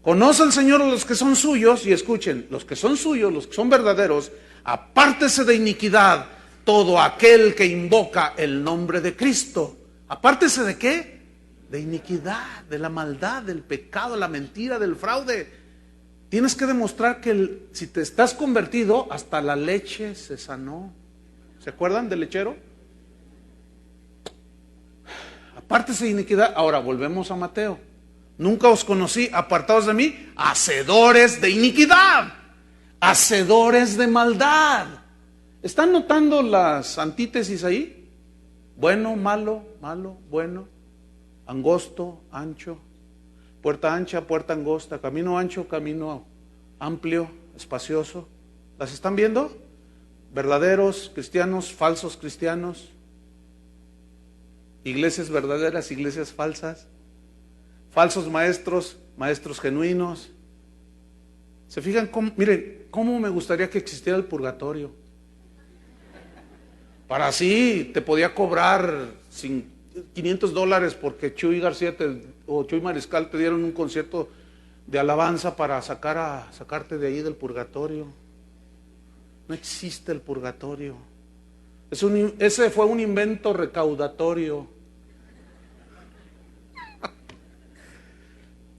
Conoce el Señor a los que son suyos, y escuchen, los que son suyos, los que son verdaderos, apártese de iniquidad todo aquel que invoca el nombre de Cristo. ¿Apártese de qué? De iniquidad, de la maldad, del pecado, la mentira, del fraude. Tienes que demostrar que si te estás convertido, hasta la leche se sanó. ¿Se acuerdan del lechero? Pártese de iniquidad. Ahora volvemos a Mateo. Nunca os conocí, apartados de mí, hacedores de iniquidad, hacedores de maldad. ¿Están notando las antítesis ahí? Bueno, malo, malo, bueno, angosto, ancho, puerta ancha, puerta angosta, camino ancho, camino amplio, espacioso. ¿Las están viendo? Verdaderos cristianos, falsos cristianos, iglesias verdaderas, iglesias falsas, falsos maestros, maestros genuinos. ¿Se fijan cómo? Miren, cómo me gustaría que existiera el purgatorio. Para así te podía cobrar $500 porque Chuy García o Chuy Mariscal te dieron un concierto de alabanza para sacarte de ahí del purgatorio. No existe el purgatorio. Ese fue un invento recaudatorio.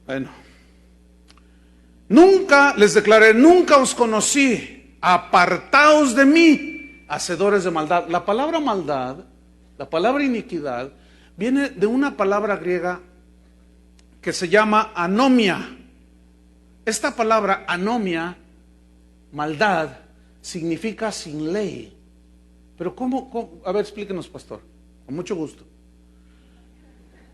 Bueno, nunca, les declaré, nunca os conocí, apartaos de mí, hacedores de maldad. La palabra maldad, la palabra iniquidad, viene de una palabra griega que se llama anomia. Esta palabra anomia, maldad, significa sin ley. Pero ¿cómo? A ver, explíquenos, pastor, con mucho gusto.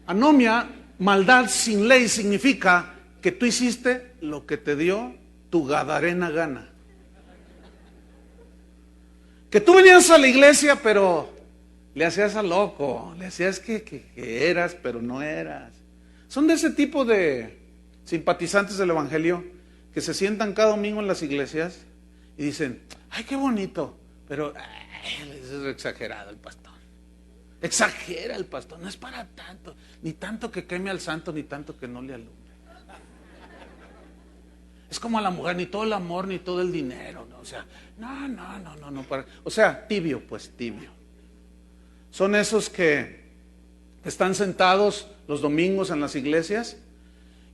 Anomia, maldad sin ley, significa que tú hiciste lo que te dio tu gadarena gana. Que tú venías a la iglesia, pero le hacías a loco, le hacías que eras, pero no eras. Son de ese tipo de simpatizantes del evangelio que se sientan cada domingo en las iglesias y dicen, ay, qué bonito, pero es exagerado el pastor. Exagera el pastor, no es para tanto, ni tanto que queme al santo, ni tanto que no le alumbre. Es como a la mujer, ni todo el amor, ni todo el dinero, ¿no? O sea, no, o sea, tibio, pues tibio. Son esos que están sentados los domingos en las iglesias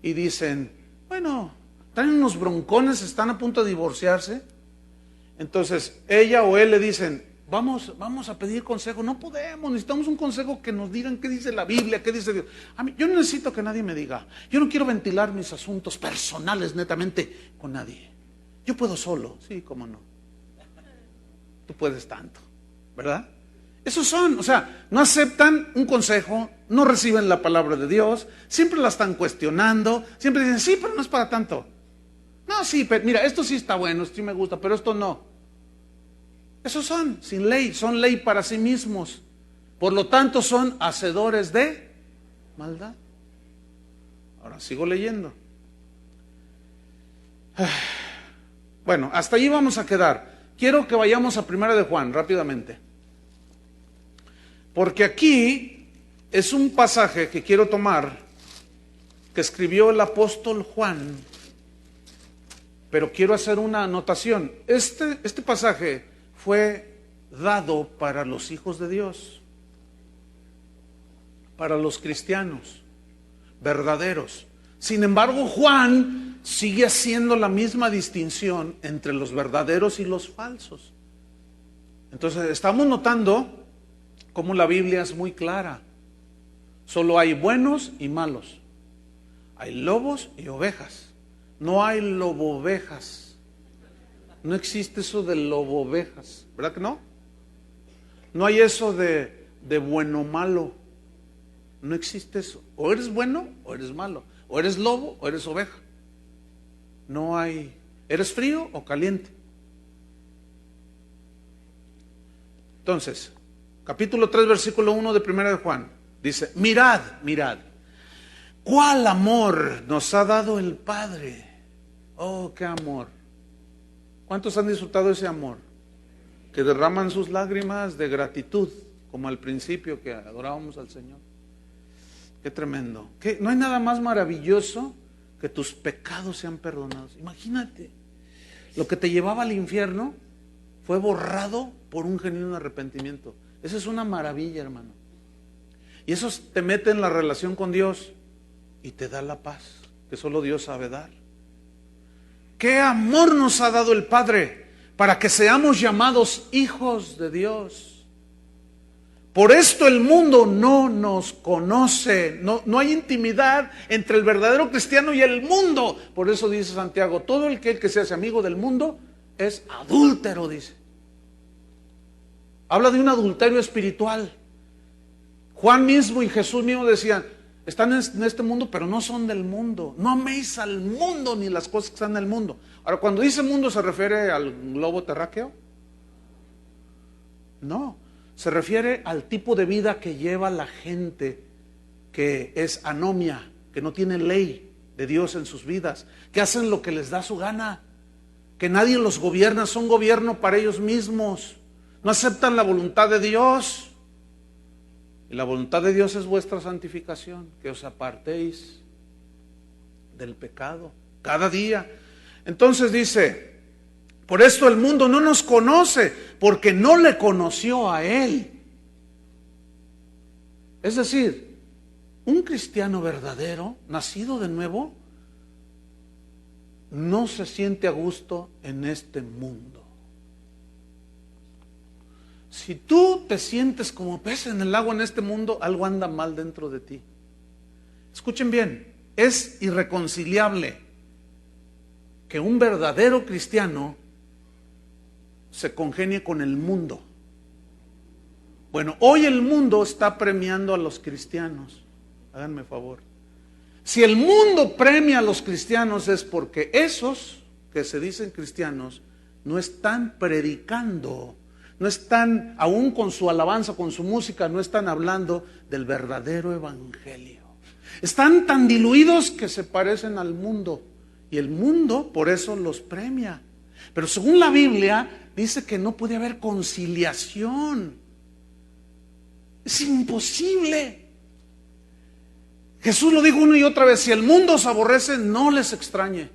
y dicen, bueno, traen unos broncones, están a punto de divorciarse. Entonces ella o él le dicen, vamos a pedir consejo. No podemos, necesitamos un consejo que nos digan qué dice la Biblia, qué dice Dios. A mí, yo no necesito que nadie me diga. Yo no quiero ventilar mis asuntos personales netamente con nadie. Yo puedo solo, sí, cómo no. Tú puedes tanto, ¿verdad? Esos son, o sea, no aceptan un consejo, no reciben la palabra de Dios, siempre la están cuestionando, siempre dicen, sí, pero no es para tanto. No, sí, pero mira, esto sí está bueno, esto sí me gusta, pero esto no. Esos son sin ley, son ley para sí mismos. Por lo tanto, son hacedores de maldad. Ahora sigo leyendo. Bueno, hasta allí vamos a quedar. Quiero que vayamos a 1 de Juan rápidamente. Porque aquí es un pasaje que quiero tomar, que escribió el apóstol Juan, pero quiero hacer una anotación. Este pasaje fue dado para los hijos de Dios, para los cristianos verdaderos. Sin embargo, Juan sigue haciendo la misma distinción entre los verdaderos y los falsos. Entonces, estamos notando cómo la Biblia es muy clara. Solo hay buenos y malos. Hay lobos y ovejas. No hay lobo-ovejas. No existe eso de lobo-ovejas, ¿verdad que no? No hay eso de bueno-malo. No existe eso. O eres bueno o eres malo. O eres lobo o eres oveja. No hay. ¿Eres frío o caliente? Entonces, capítulo 3, versículo 1 de 1 de Juan. Dice, mirad, cuál amor nos ha dado el Padre. Oh, qué amor. ¿Cuántos han disfrutado ese amor? Que derraman sus lágrimas de gratitud, como al principio que adorábamos al Señor. Qué tremendo. No hay nada más maravilloso que tus pecados sean perdonados. Imagínate, lo que te llevaba al infierno fue borrado por un genuino arrepentimiento. Eso es una maravilla, hermano. Y eso te mete en la relación con Dios y te da la paz que solo Dios sabe dar. ¿Qué amor nos ha dado el Padre para que seamos llamados hijos de Dios? Por esto el mundo no nos conoce. No hay intimidad entre el verdadero cristiano y el mundo. Por eso dice Santiago, todo el que se hace amigo del mundo es adúltero, dice. Habla de un adulterio espiritual. Juan mismo y Jesús mismo decían, están en este mundo, pero no son del mundo. No améis al mundo ni las cosas que están en el mundo. Ahora, cuando dice mundo, ¿se refiere al globo terráqueo? No, se refiere al tipo de vida que lleva la gente que es anomia, que no tiene ley de Dios en sus vidas, que hacen lo que les da su gana, que nadie los gobierna, son gobierno para ellos mismos, no aceptan la voluntad de Dios. Y la voluntad de Dios es vuestra santificación, que os apartéis del pecado cada día. Entonces dice, por esto el mundo no nos conoce, porque no le conoció a Él. Es decir, un cristiano verdadero, nacido de nuevo, no se siente a gusto en este mundo. Si tú te sientes como pez en el agua en este mundo, algo anda mal dentro de ti. Escuchen bien, es irreconciliable que un verdadero cristiano se congenie con el mundo. Bueno, hoy el mundo está premiando a los cristianos. Háganme favor. Si el mundo premia a los cristianos es porque esos que se dicen cristianos no están predicando, no están, aún con su alabanza, con su música, no están hablando del verdadero evangelio. Están tan diluidos que se parecen al mundo. Y el mundo por eso los premia. Pero según la Biblia, dice que no puede haber conciliación. Es imposible. Jesús lo dijo una y otra vez, si el mundo os aborrece, no les extrañe.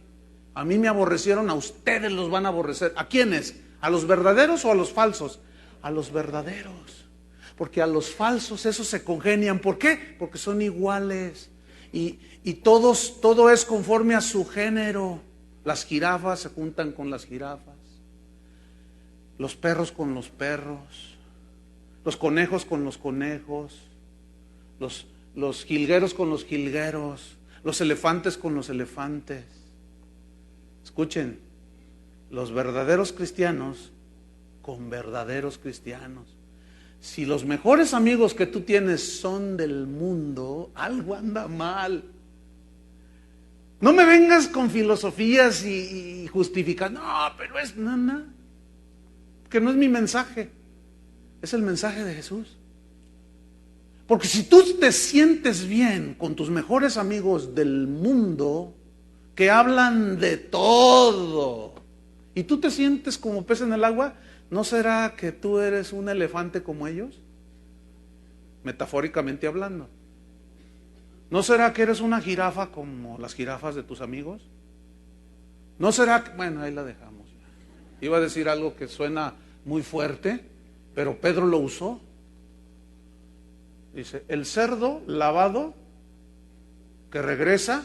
A mí me aborrecieron, a ustedes los van a aborrecer. ¿A quiénes? ¿A los verdaderos o a los falsos? A los verdaderos. Porque a los falsos esos se congenian. ¿Por qué? Porque son iguales. Y todo es conforme a su género. Las jirafas se juntan con las jirafas. Los perros con los perros. Los conejos con los conejos. Los jilgueros con los jilgueros. Los elefantes con los elefantes. Escuchen. Los verdaderos cristianos con verdaderos cristianos. Si los mejores amigos que tú tienes son del mundo, algo anda mal. No me vengas con filosofías y justificas. No, pero es nada. Que no es mi mensaje. Es el mensaje de Jesús. Porque si tú te sientes bien con tus mejores amigos del mundo, que hablan de todo, y tú te sientes como pez en el agua, ¿no será que tú eres un elefante como ellos? Metafóricamente hablando. ¿No será que eres una jirafa como las jirafas de tus amigos? ¿No será que, bueno, ahí la dejamos. Iba a decir algo que suena muy fuerte, pero Pedro lo usó. Dice, el cerdo lavado que regresa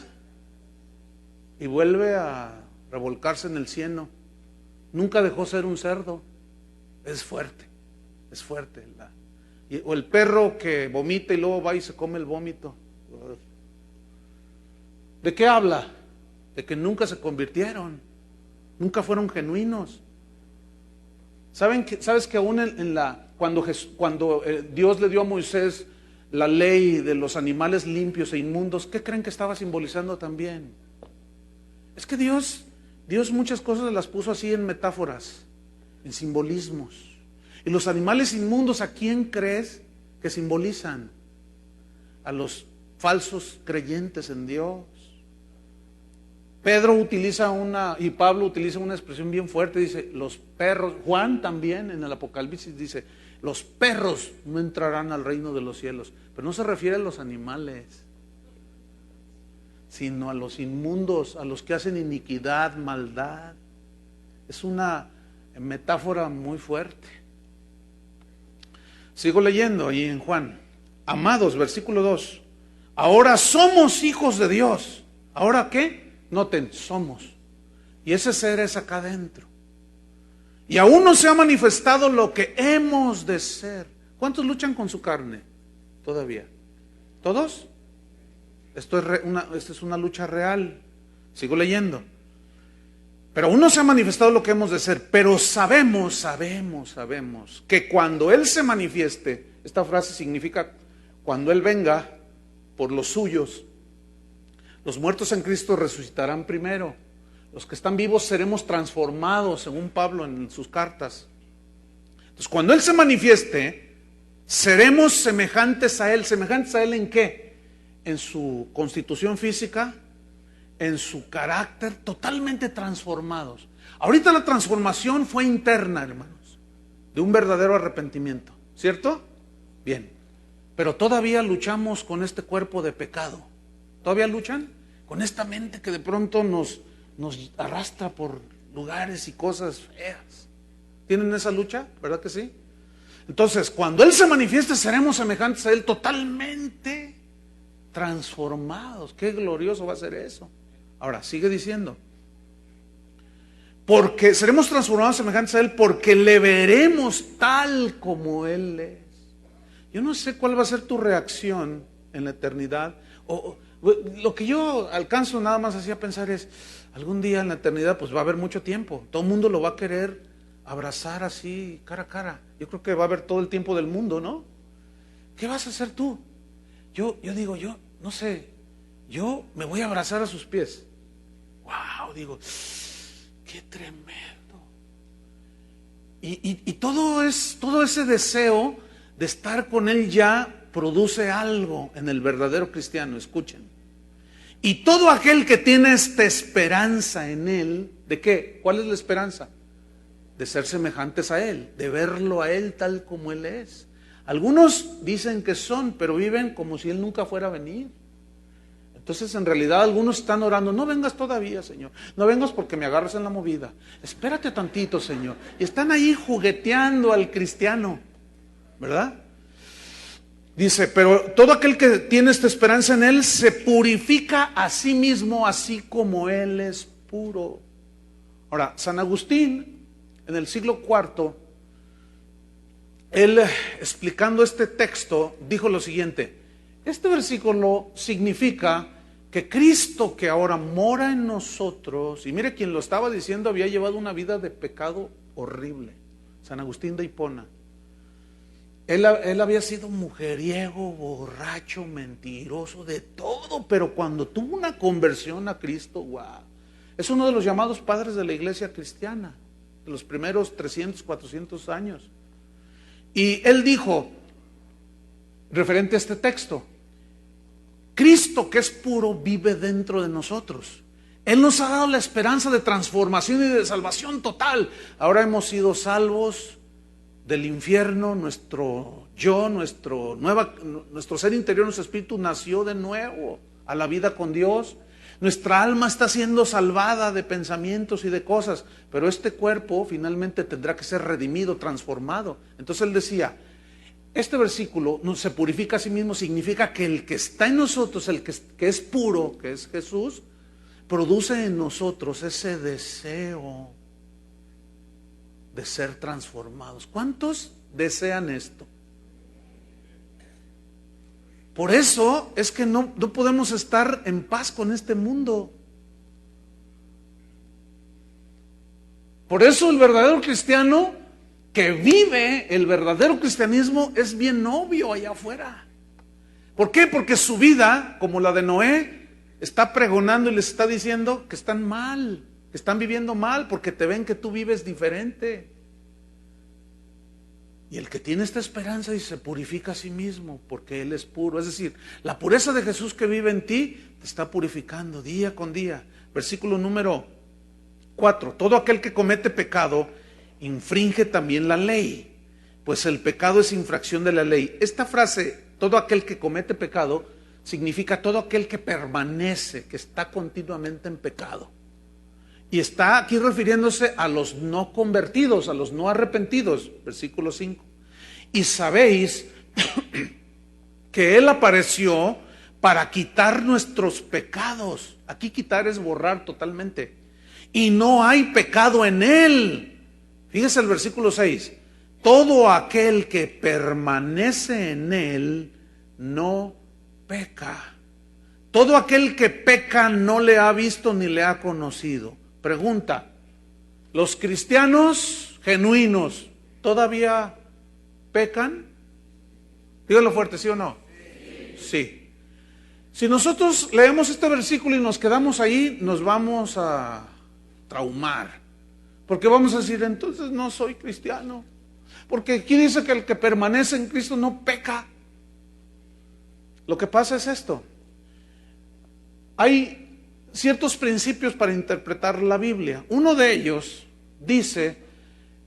y vuelve a revolcarse en el cieno, nunca dejó ser un cerdo. Es fuerte, es fuerte. O el perro que vomita y luego va y se come el vómito. ¿De qué habla? De que nunca se convirtieron, nunca fueron genuinos. ¿Sabes que aún cuando Dios le dio a Moisés la ley de los animales limpios e inmundos, ¿qué creen que estaba simbolizando también? Es que Dios muchas cosas las puso así en metáforas, en simbolismos. Y los animales inmundos, ¿a quién crees que simbolizan? A los falsos creyentes en Dios. Pedro utiliza y Pablo utiliza una expresión bien fuerte, dice, los perros. Juan también en el Apocalipsis dice, los perros no entrarán al reino de los cielos. Pero no se refiere a los animales, sino a los inmundos, a los que hacen iniquidad, maldad. Es una metáfora muy fuerte. Sigo leyendo ahí en Juan. Amados, versículo 2. Ahora somos hijos de Dios. ¿Ahora qué? Noten, somos. Y ese ser es acá adentro. Y aún no se ha manifestado lo que hemos de ser. ¿Cuántos luchan con su carne todavía? ¿Todos? Esta es una lucha real. Sigo leyendo. Pero aún no se ha manifestado lo que hemos de ser, pero sabemos que cuando Él se manifieste, esta frase significa cuando Él venga por los suyos, los muertos en Cristo resucitarán primero, los que están vivos seremos transformados, según Pablo en sus cartas. Entonces, cuando Él se manifieste, seremos semejantes a Él. ¿Semejantes a Él en qué? En su constitución física, en su carácter, totalmente transformados. Ahorita la transformación fue interna, hermanos, de un verdadero arrepentimiento, ¿cierto? Bien, pero todavía luchamos con este cuerpo de pecado. ¿Todavía luchan? Con esta mente que de pronto nos arrastra por lugares y cosas feas. ¿Tienen esa lucha? ¿Verdad que sí? Entonces, cuando Él se manifieste, seremos semejantes a Él, totalmente transformados. Qué glorioso va a ser eso. Ahora, sigue diciendo, porque seremos transformados semejantes a Él, porque le veremos tal como Él es. Yo no sé cuál va a ser tu reacción en la eternidad. Lo que yo alcanzo nada más así a pensar es, algún día en la eternidad pues va a haber mucho tiempo. Todo el mundo lo va a querer abrazar así, cara a cara. Yo creo que va a haber todo el tiempo del mundo, ¿no? ¿Qué vas a hacer tú? Yo digo, yo no sé, yo me voy a abrazar a sus pies. Wow, digo, qué tremendo. Y todo ese deseo de estar con Él ya produce algo en el verdadero cristiano, escuchen. Y todo aquel que tiene esta esperanza en Él, ¿de qué? ¿Cuál es la esperanza? De ser semejantes a Él, de verlo a Él tal como Él es. Algunos dicen que son, pero viven como si Él nunca fuera a venir. Entonces, en realidad, algunos están orando, no vengas todavía, Señor. No vengas porque me agarras en la movida. Espérate tantito, Señor. Y están ahí jugueteando al cristiano, ¿verdad? Dice, pero todo aquel que tiene esta esperanza en Él se purifica a sí mismo, así como Él es puro. Ahora, San Agustín, en el siglo IV, él explicando este texto, dijo lo siguiente: este versículo significa que Cristo, que ahora mora en nosotros, y mire, quien lo estaba diciendo había llevado una vida de pecado horrible, San Agustín de Hipona. Él había sido mujeriego, borracho, mentiroso, de todo, pero cuando tuvo una conversión a Cristo, wow, es uno de los llamados padres de la iglesia cristiana, de los primeros 300, 400 años. Y él dijo, referente a este texto, Cristo, que es puro, vive dentro de nosotros. Él nos ha dado la esperanza de transformación y de salvación total. Ahora hemos sido salvos del infierno, nuestro yo, nuestro ser interior, nuestro espíritu nació de nuevo a la vida con Dios. Nuestra alma está siendo salvada de pensamientos y de cosas, pero este cuerpo finalmente tendrá que ser redimido, transformado. Entonces él decía, este versículo se purifica a sí mismo, significa que el que está en nosotros, el que es puro, que es Jesús, produce en nosotros ese deseo de ser transformados. ¿Cuántos desean esto? Por eso es que no podemos estar en paz con este mundo. Por eso el verdadero cristiano que vive el verdadero cristianismo es bien obvio allá afuera. ¿Por qué? Porque su vida, como la de Noé, está pregonando y les está diciendo que están mal, que están viviendo mal, porque te ven que tú vives diferente. Y el que tiene esta esperanza y se purifica a sí mismo porque Él es puro. Es decir, la pureza de Jesús que vive en ti te está purificando día con día. Versículo número 4. Todo aquel que comete pecado infringe también la ley, pues el pecado es infracción de la ley. Esta frase, todo aquel que comete pecado, significa todo aquel que permanece, que está continuamente en pecado. Y está aquí refiriéndose a los no convertidos, a los no arrepentidos, versículo 5. Y sabéis que Él apareció para quitar nuestros pecados. Aquí quitar es borrar totalmente. Y no hay pecado en Él. Fíjese el versículo 6. todo aquel que permanece en Él no peca. Todo aquel que peca no le ha visto ni le ha conocido. Pregunta, ¿los cristianos genuinos todavía pecan? Díganlo fuerte, ¿sí o no? Sí. Si nosotros leemos este versículo y nos quedamos ahí, nos vamos a traumar. Porque vamos a decir, entonces no soy cristiano. Porque aquí dice que el que permanece en Cristo no peca. Lo que pasa es esto. Hay ciertos principios para interpretar la Biblia. Uno de ellos dice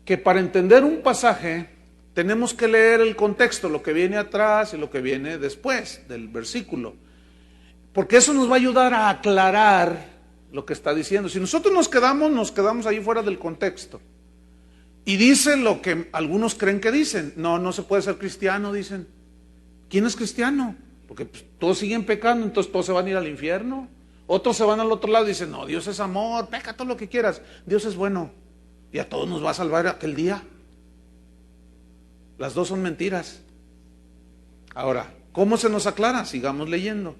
que para entender un pasaje tenemos que leer el contexto, lo que viene atrás y lo que viene después del versículo. Porque eso nos va a ayudar a aclarar lo que está diciendo. Si nosotros nos quedamos ahí fuera del contexto. Y dice lo que algunos creen que dicen. No, no se puede ser cristiano, dicen. ¿Quién es cristiano? Porque pues, todos siguen pecando, entonces todos se van a ir al infierno. Otros se van al otro lado y dicen, no, Dios es amor, peca todo lo que quieras. Dios es bueno y a todos nos va a salvar aquel día. Las dos son mentiras. Ahora, ¿cómo se nos aclara? Sigamos leyendo.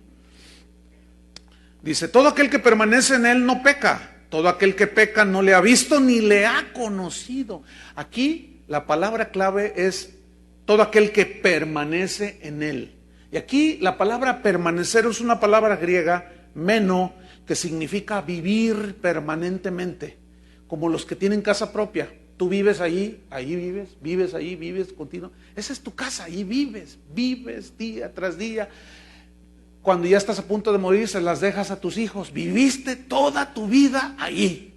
Dice, todo aquel que permanece en Él no peca. Todo aquel que peca no le ha visto ni le ha conocido. Aquí la palabra clave es todo aquel que permanece en Él. Y aquí la palabra permanecer es una palabra griega, meno, que significa vivir permanentemente, como los que tienen casa propia. Tú vives ahí vives ahí, vives continuo. Esa es tu casa, ahí vives día tras día. Cuando ya estás a punto de morir, se las dejas a tus hijos. Viviste toda tu vida ahí.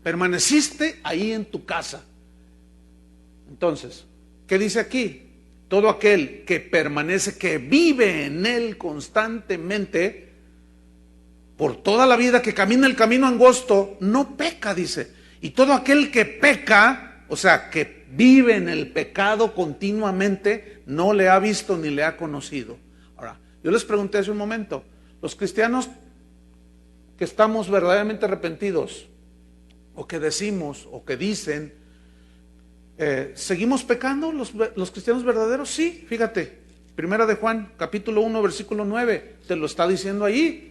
Permaneciste ahí en tu casa. Entonces, ¿qué dice aquí? Todo aquel que permanece, que vive en Él constantemente, por toda la vida, que camina el camino angosto, no peca, dice. Y todo aquel que peca, o sea, que vive en el pecado continuamente, no le ha visto ni le ha conocido. Ahora, yo les pregunté hace un momento, los cristianos que estamos verdaderamente arrepentidos, o que decimos, o que dicen, ¿seguimos pecando los cristianos verdaderos? Sí, fíjate, Primera de Juan, capítulo 1, versículo 9, te lo está diciendo ahí.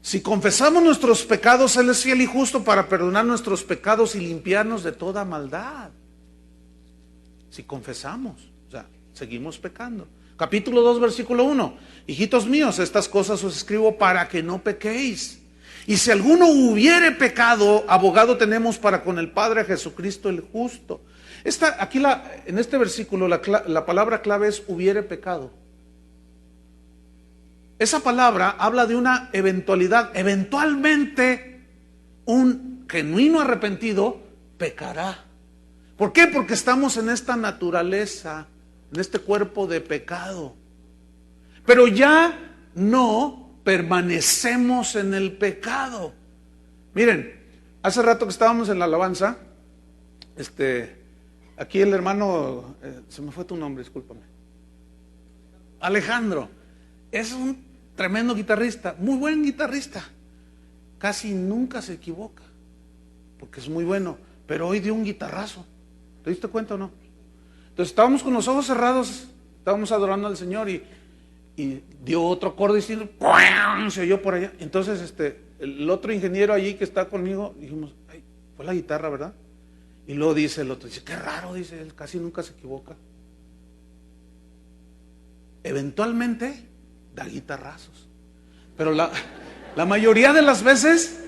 Si confesamos nuestros pecados, Él es fiel y justo para perdonar nuestros pecados y limpiarnos de toda maldad. Si confesamos, o sea, seguimos pecando. Capítulo 2, versículo 1. Hijitos míos, estas cosas os escribo para que no pequéis. Y si alguno hubiere pecado, abogado tenemos para con el Padre, Jesucristo el justo. En este versículo la palabra clave es hubiere pecado. Esa palabra habla de una eventualidad. Eventualmente un genuino arrepentido pecará. ¿Por qué? Porque estamos en esta naturaleza, en este cuerpo de pecado. Pero ya no permanecemos en el pecado. Miren, hace rato que estábamos en la alabanza, aquí el hermano, se me fue tu nombre, discúlpame. Alejandro, es un tremendo guitarrista, muy buen guitarrista. Casi nunca se equivoca, porque es muy bueno, pero hoy dio un guitarrazo. ¿Te diste cuenta o no? Entonces estábamos con los ojos cerrados, estábamos adorando al Señor y dio otro acorde distinto, se oyó por allá. Entonces el otro ingeniero allí que está conmigo, dijimos, ay, fue la guitarra, ¿verdad? Y luego dice el otro, dice, qué raro, dice él, casi nunca se equivoca. Eventualmente da guitarrazos, pero la mayoría de las veces,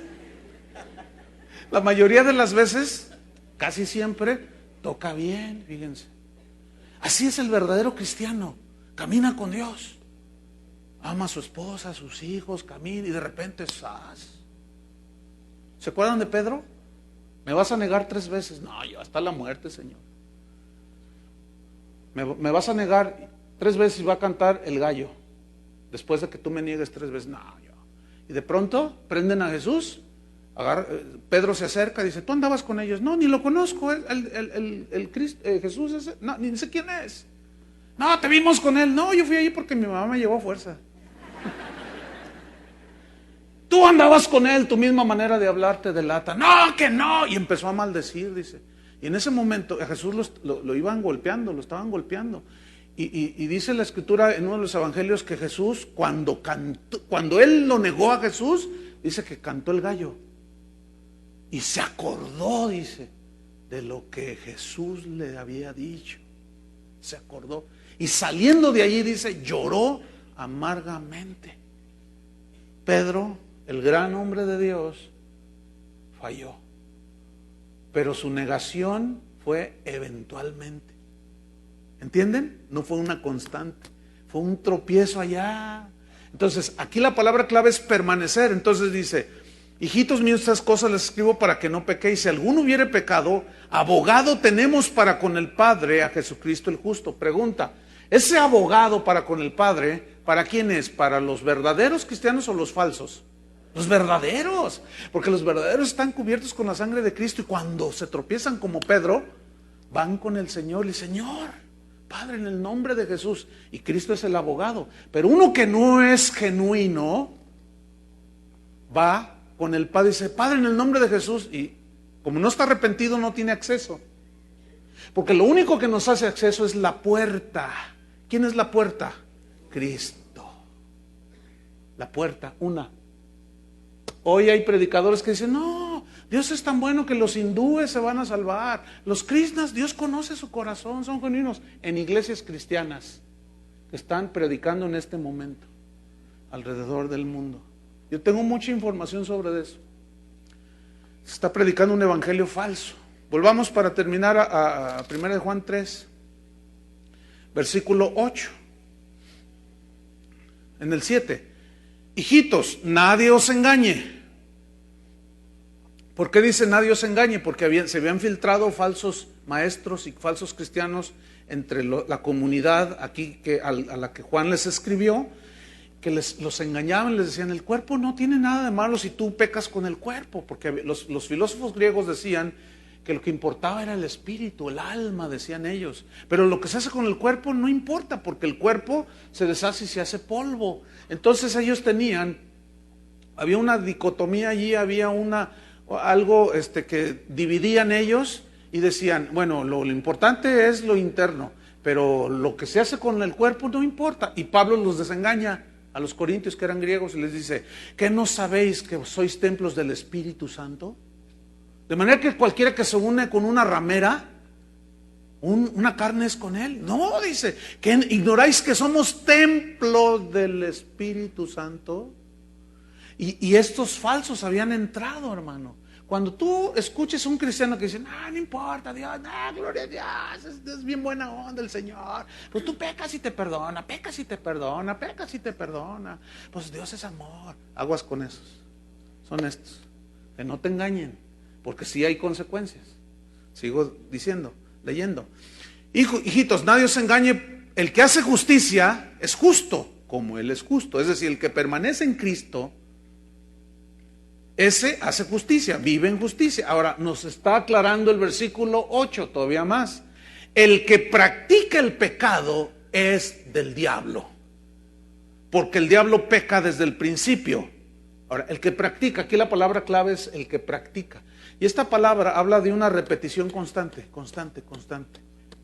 casi siempre toca bien, fíjense. Así es el verdadero cristiano, camina con Dios, ama a su esposa, a sus hijos, camina y de repente ¡zas! ¿Se acuerdan de Pedro? ¿Me vas a negar 3 veces? No, yo hasta la muerte, Señor. Me vas a negar 3 veces y va a cantar el gallo. Después de que tú me niegues 3 veces, no, yo. Y de pronto prenden a Jesús, Pedro se acerca y dice, ¿tú andabas con ellos? No, ni lo conozco, Jesús ese, no, ni sé quién es. No, te vimos con él. No, yo fui allí porque mi mamá me llevó a fuerza. Tú andabas con él, tu misma manera de hablar te delata. No, que no. Y empezó a maldecir, dice. Y en ese momento a Jesús lo iban golpeando, lo estaban golpeando. Y dice la Escritura en uno de los evangelios que Jesús, cuando él lo negó a Jesús, dice que cantó el gallo. Y se acordó, dice, de lo que Jesús le había dicho. Se acordó. Y saliendo de allí, dice, lloró amargamente. Pedro, el gran hombre de Dios, falló. Pero su negación fue eventualmente. ¿Entienden? No fue una constante, fue un tropiezo allá. Entonces, aquí la palabra clave es permanecer. Entonces dice, hijitos míos, estas cosas les escribo para que no pequéis. Si alguno hubiere pecado, abogado tenemos para con el Padre, a Jesucristo el justo. Pregunta, ese abogado para con el Padre, ¿para quién es? ¿Para los verdaderos cristianos o los falsos? Los verdaderos, porque los verdaderos están cubiertos con la sangre de Cristo, y cuando se tropiezan como Pedro, van con el Señor y Señor, Padre, en el nombre de Jesús, y Cristo es el abogado. Pero uno que no es genuino, va con el Padre y dice, Padre, en el nombre de Jesús, y como no está arrepentido, no tiene acceso, porque lo único que nos hace acceso es la puerta. ¿Quién es la puerta? Cristo. La puerta, una. Hoy hay predicadores que dicen, no, Dios es tan bueno que los hindúes se van a salvar. Los krishnas, Dios conoce su corazón, son genuinos. En iglesias cristianas que están predicando en este momento alrededor del mundo. Yo tengo mucha información sobre eso. Se está predicando un evangelio falso. Volvamos para terminar a 1 de Juan 3, versículo 8. En el 7. Hijitos, nadie os engañe. ¿Por qué dice nadie os engañe? Porque se habían filtrado falsos maestros y falsos cristianos entre la comunidad aquí a la que Juan les escribió, que los engañaban, les decían, el cuerpo no tiene nada de malo si tú pecas con el cuerpo, porque los filósofos griegos decían que lo que importaba era el espíritu, el alma, decían ellos. Pero lo que se hace con el cuerpo no importa, porque el cuerpo se deshace y se hace polvo. Entonces ellos había una dicotomía allí, había algo que dividían ellos y decían, bueno, lo importante es lo interno, pero lo que se hace con el cuerpo no importa. Y Pablo los desengaña a los corintios, que eran griegos, y les dice, ¿qué no sabéis que sois templos del Espíritu Santo? De manera que cualquiera que se une con una ramera, una carne es con él. No, dice, ¿que ignoráis que somos templo del Espíritu Santo? Y estos falsos habían entrado, hermano. Cuando tú escuches a un cristiano que dice, no importa, Dios, gloria a Dios, es bien buena onda el Señor, pues tú pecas y te perdona, pecas y te perdona, pecas y te perdona, pues Dios es amor. Aguas con esos, son estos, que no te engañen, porque sí hay consecuencias. Sigo diciendo, leyendo. Hijitos, nadie os engañe, el que hace justicia es justo, como Él es justo. Es decir, el que permanece en Cristo, ese hace justicia, vive en justicia. Ahora, nos está aclarando el versículo 8, todavía más. El que practica el pecado es del diablo, porque el diablo peca desde el principio. Ahora, el que practica, aquí la palabra clave es el que practica. Y esta palabra habla de una repetición constante,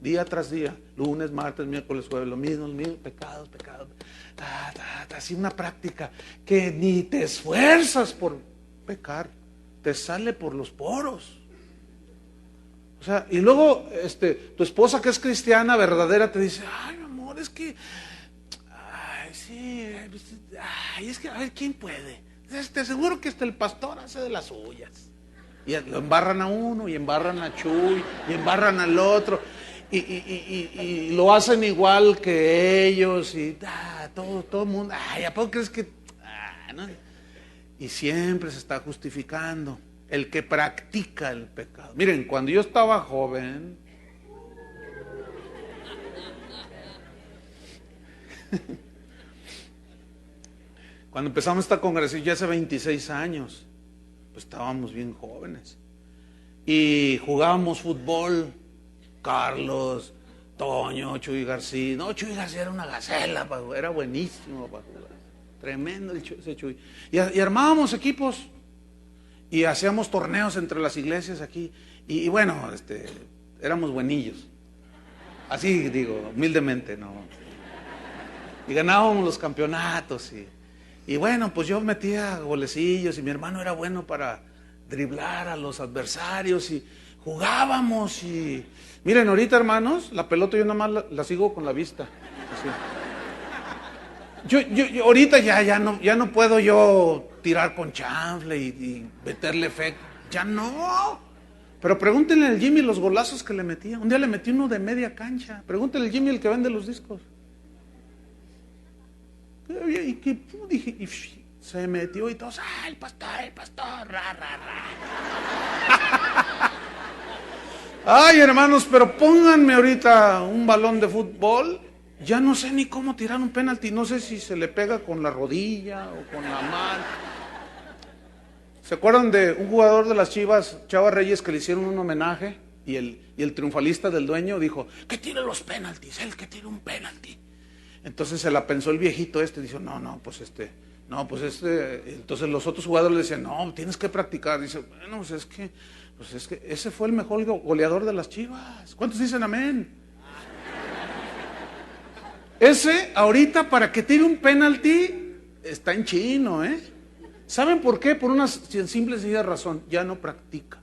día tras día, lunes, martes, miércoles, jueves, lo mismo, pecado, así una práctica que ni te esfuerzas por pecar, te sale por los poros. O sea, y luego tu esposa, que es cristiana verdadera, te dice, ay, mi amor, es que es que a ver, ¿quién puede? Te aseguro que hasta el pastor hace de las suyas. Y lo embarran a uno, y embarran a Chuy, y embarran al otro, y lo hacen igual que ellos, y todo el mundo, ¿a poco crees que? No? Y siempre se está justificando el que practica el pecado. Miren, cuando yo estaba joven, cuando empezamos esta congregación ya hace 26 años, pues estábamos bien jóvenes y jugábamos fútbol. Carlos, Toño, Chuy García. No, Chuy García era una gacela, era buenísimo para jugar. Tremendo ese Chuy. Y armábamos equipos. y hacíamos torneos entre las iglesias aquí. Y bueno, éramos buenillos. Así digo, humildemente, ¿no? Y ganábamos los campeonatos. Y bueno, pues yo metía golecillos y mi hermano era bueno para driblar a los adversarios y jugábamos. Y miren, ahorita, hermanos, la pelota yo nada más la sigo con la vista. Así. Yo ahorita ya no puedo yo tirar con chanfle y meterle efecto. Ya no. Pero pregúntenle al Jimmy los golazos que le metía. Un día le metí uno de media cancha. Pregúntenle al Jimmy, el que vende los discos. Y que dije, y se metió y todos, el pastor, ra, ra, ra. Ay, hermanos, pero pónganme ahorita un balón de fútbol. Ya no sé ni cómo tirar un penalti. No sé si se le pega con la rodilla o con la mano. ¿Se acuerdan de un jugador de las Chivas, Chava Reyes, que le hicieron un homenaje? Y el triunfalista del dueño dijo, que tire los penaltis, él que tire un penalti. Entonces se la pensó el viejito dijo, entonces los otros jugadores le decían, no, tienes que practicar. Dice, bueno, pues es que ese fue el mejor goleador de las Chivas. ¿Cuántos dicen amén? Ese, ahorita, para que tire un penalti, está en chino, ¿eh? ¿Saben por qué? Por una simple y sencilla razón, ya no practica.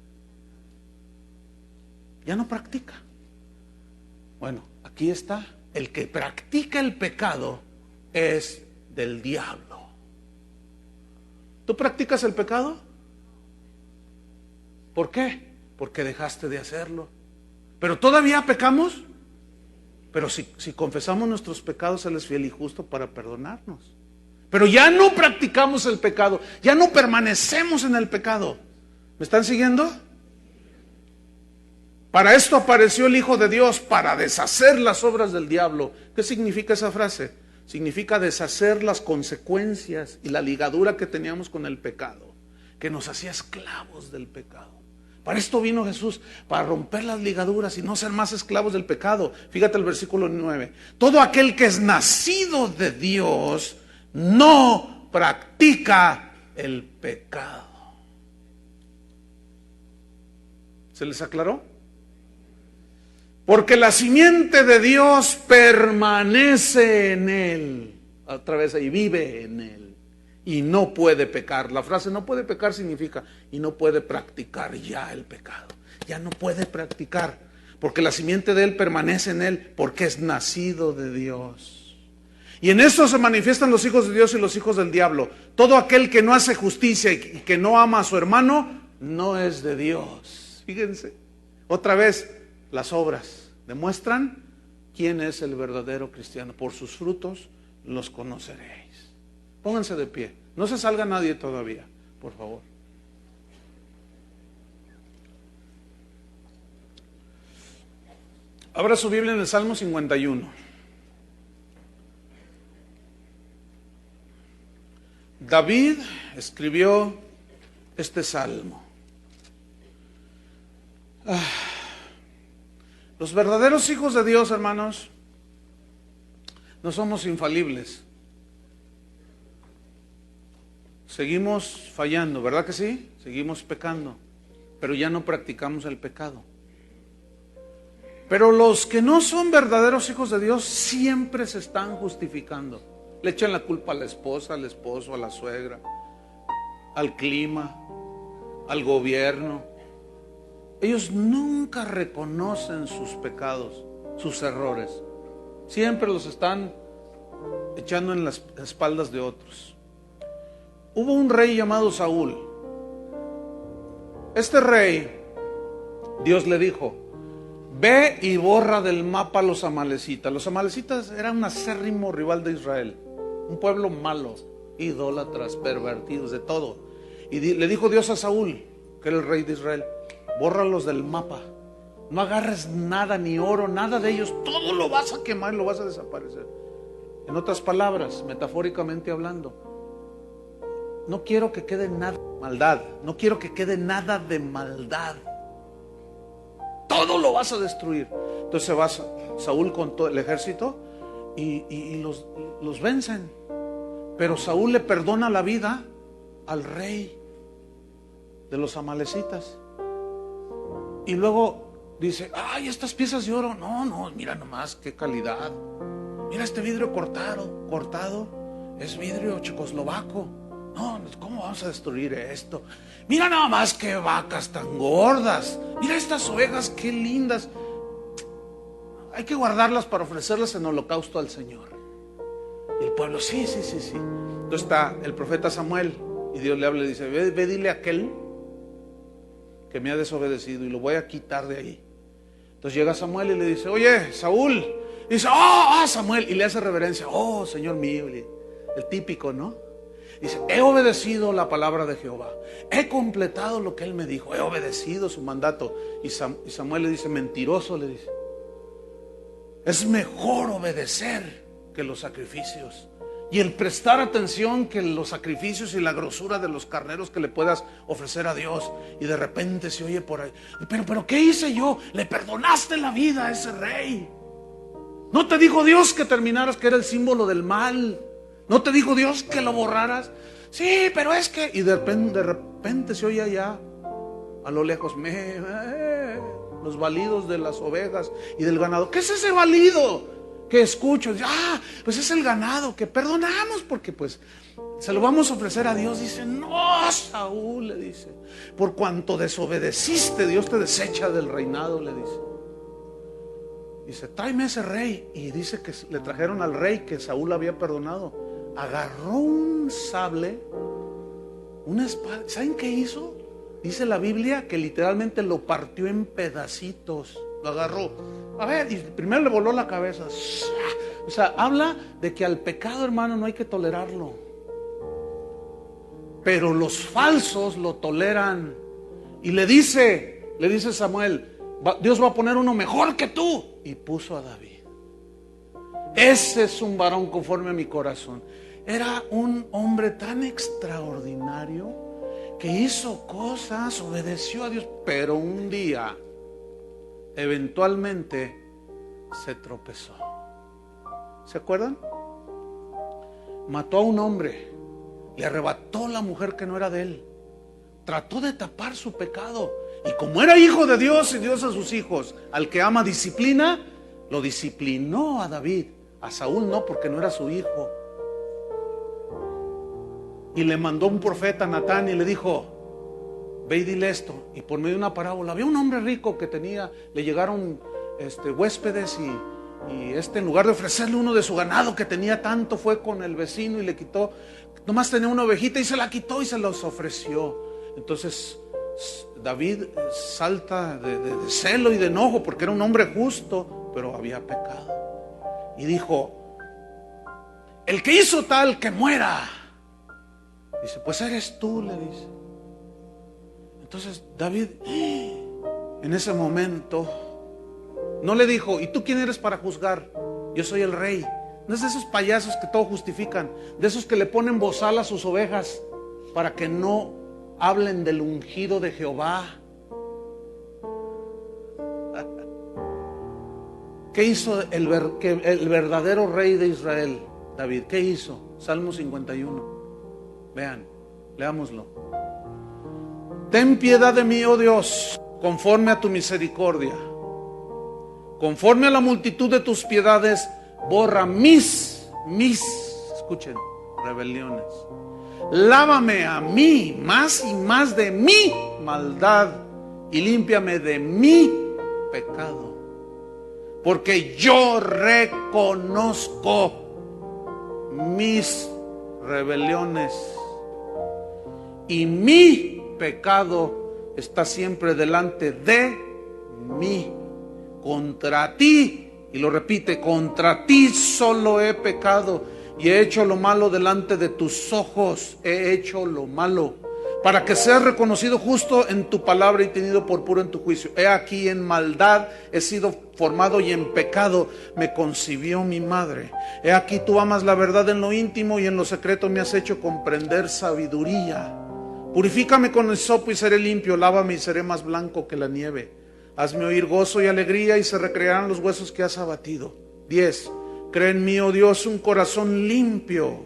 Ya no practica. Bueno, aquí está. El que practica el pecado es del diablo. ¿Tú practicas el pecado? ¿Por qué? Porque dejaste de hacerlo. ¿Pero todavía pecamos? Pero si confesamos nuestros pecados, Él es fiel y justo para perdonarnos. Pero ya no practicamos el pecado, ya no permanecemos en el pecado. ¿Me están siguiendo? Para esto apareció el Hijo de Dios, para deshacer las obras del diablo. ¿Qué significa esa frase? Significa deshacer las consecuencias y la ligadura que teníamos con el pecado, que nos hacía esclavos del pecado. Para esto vino Jesús, para romper las ligaduras y no ser más esclavos del pecado. Fíjate el versículo 9. Todo aquel que es nacido de Dios no practica el pecado. ¿Se les aclaró? Porque la simiente de Dios permanece en él. Otra vez ahí, vive en él. Y no puede pecar. La frase no puede pecar significa y no puede practicar ya el pecado. Ya no puede practicar. Porque la simiente de él permanece en él. Porque es nacido de Dios. Y en esto se manifiestan los hijos de Dios y los hijos del diablo. Todo aquel que no hace justicia y que no ama a su hermano, no es de Dios. Fíjense. Otra vez. Las obras demuestran quién es el verdadero cristiano. Por sus frutos los conoceréis. Pónganse de pie. No se salga nadie todavía, por favor. Abra su Biblia en el Salmo 51. David escribió este salmo. Los verdaderos hijos de Dios, hermanos, no somos infalibles. Seguimos fallando, ¿verdad que sí? Seguimos pecando, pero ya no practicamos el pecado. Pero los que no son verdaderos hijos de Dios siempre se están justificando. Le echan la culpa a la esposa, al esposo, a la suegra, al clima, al gobierno. Ellos nunca reconocen sus pecados, sus errores. Siempre los están echando en las espaldas de otros. Hubo un rey llamado Saúl. Este rey, Dios le dijo, ve y borra del mapa a los amalecitas. Los amalecitas eran un acérrimo rival de Israel. Un pueblo malo, idólatras, pervertidos, de todo. Y le dijo Dios a Saúl, que era el rey de Israel, bórralos del mapa. No agarres nada, ni oro, nada de ellos. Todo lo vas a quemar, lo vas a desaparecer. En otras palabras, metafóricamente hablando, no quiero que quede nada de maldad. No quiero que quede nada de maldad. Todo lo vas a destruir. Entonces se va Saúl con todo el ejército y los vencen. Pero Saúl le perdona la vida al rey de los amalecitas. Y luego dice, ay, estas piezas de oro, no, mira nomás qué calidad. Mira este vidrio cortado, es vidrio checoslovaco. No, ¿cómo vamos a destruir esto? Mira nada más qué vacas tan gordas. Mira estas ovejas, qué lindas. Hay que guardarlas para ofrecerlas en holocausto al Señor. Y el pueblo, sí. Entonces está el profeta Samuel y Dios le habla y dice, ve dile a aquel que me ha desobedecido y lo voy a quitar de ahí. Entonces llega Samuel y le dice, oye, Saúl. Y dice, Samuel. Y le hace reverencia, Señor mío. El típico, ¿no? Dice, he obedecido la palabra de Jehová. He completado lo que él me dijo. He obedecido su mandato. Y Samuel le dice, mentiroso, le dice. Es mejor obedecer que los sacrificios. Y el prestar atención que los sacrificios y la grosura de los carneros que le puedas ofrecer a Dios. Y de repente se oye por ahí, pero ¿qué hice yo? Le perdonaste la vida a ese rey. ¿No te dijo Dios que terminaras, que era el símbolo del mal? ¿No te dijo Dios que lo borraras? Sí, pero es que... Y de repente se oye allá, a lo lejos, los balidos de las ovejas y del ganado. ¿Qué es ese balido que escucho? Dice, pues es el ganado que perdonamos porque pues se lo vamos a ofrecer a Dios. Dice, no, Saúl, le dice, por cuanto desobedeciste, Dios te desecha del reinado, le dice. Dice, tráeme ese rey. Y dice que le trajeron al rey que Saúl había perdonado. Agarró un sable, una espada. ¿Saben qué hizo? Dice la Biblia que literalmente lo partió en pedacitos. Lo agarró. A ver, y primero le voló la cabeza. O sea, habla de que al pecado, hermano, no hay que tolerarlo. Pero los falsos lo toleran. Y le dice Samuel, Dios va a poner uno mejor que tú. Y puso a David. Ese es un varón conforme a mi corazón. Era un hombre tan extraordinario que hizo cosas, obedeció a Dios, pero un día eventualmente se tropezó. ¿Se acuerdan? Mató a un hombre, le arrebató la mujer que no era de él, trató de tapar su pecado. Y como era hijo de Dios y Dios a sus hijos, al que ama disciplina, lo disciplinó a David. A Saúl no, porque no era su hijo. Y le mandó un profeta, Natán, y le dijo, ve y dile esto. Y por medio de una parábola, había un hombre rico que le llegaron huéspedes y en lugar de ofrecerle uno de su ganado que tenía tanto, fue con el vecino y le quitó, nomás tenía una ovejita y se la quitó y se los ofreció. Entonces David salta de celo y de enojo porque era un hombre justo, pero había pecado. Y dijo, el que hizo tal, que muera. Dice, pues eres tú, le dice. Entonces David, en ese momento, no le dijo, ¿y tú quién eres para juzgar? Yo soy el rey. No es de esos payasos que todo justifican, de esos que le ponen bozal a sus ovejas para que no hablen del ungido de Jehová. ¿Qué hizo el verdadero rey de Israel, David? ¿Qué hizo? Salmo 51. Vean, leámoslo. Ten piedad de mí, oh Dios, conforme a tu misericordia. Conforme a la multitud de tus piedades, borra mis, escuchen, rebeliones. Lávame a mí más y más de mi maldad y límpiame de mi pecado. Porque yo reconozco mis rebeliones y mi pecado está siempre delante de mí. Contra ti, y lo repite, contra ti solo he pecado y he hecho lo malo delante de tus ojos. He hecho lo malo, para que seas reconocido justo en tu palabra y tenido por puro en tu juicio. He aquí, en maldad he sido formado y en pecado me concibió mi madre. He aquí, tú amas la verdad en lo íntimo y en lo secreto me has hecho comprender sabiduría. Purifícame con el hisopo y seré limpio, lávame y seré más blanco que la nieve. Hazme oír gozo y alegría y se recrearán los huesos que has abatido. 10. Crea en mí, oh Dios, un corazón limpio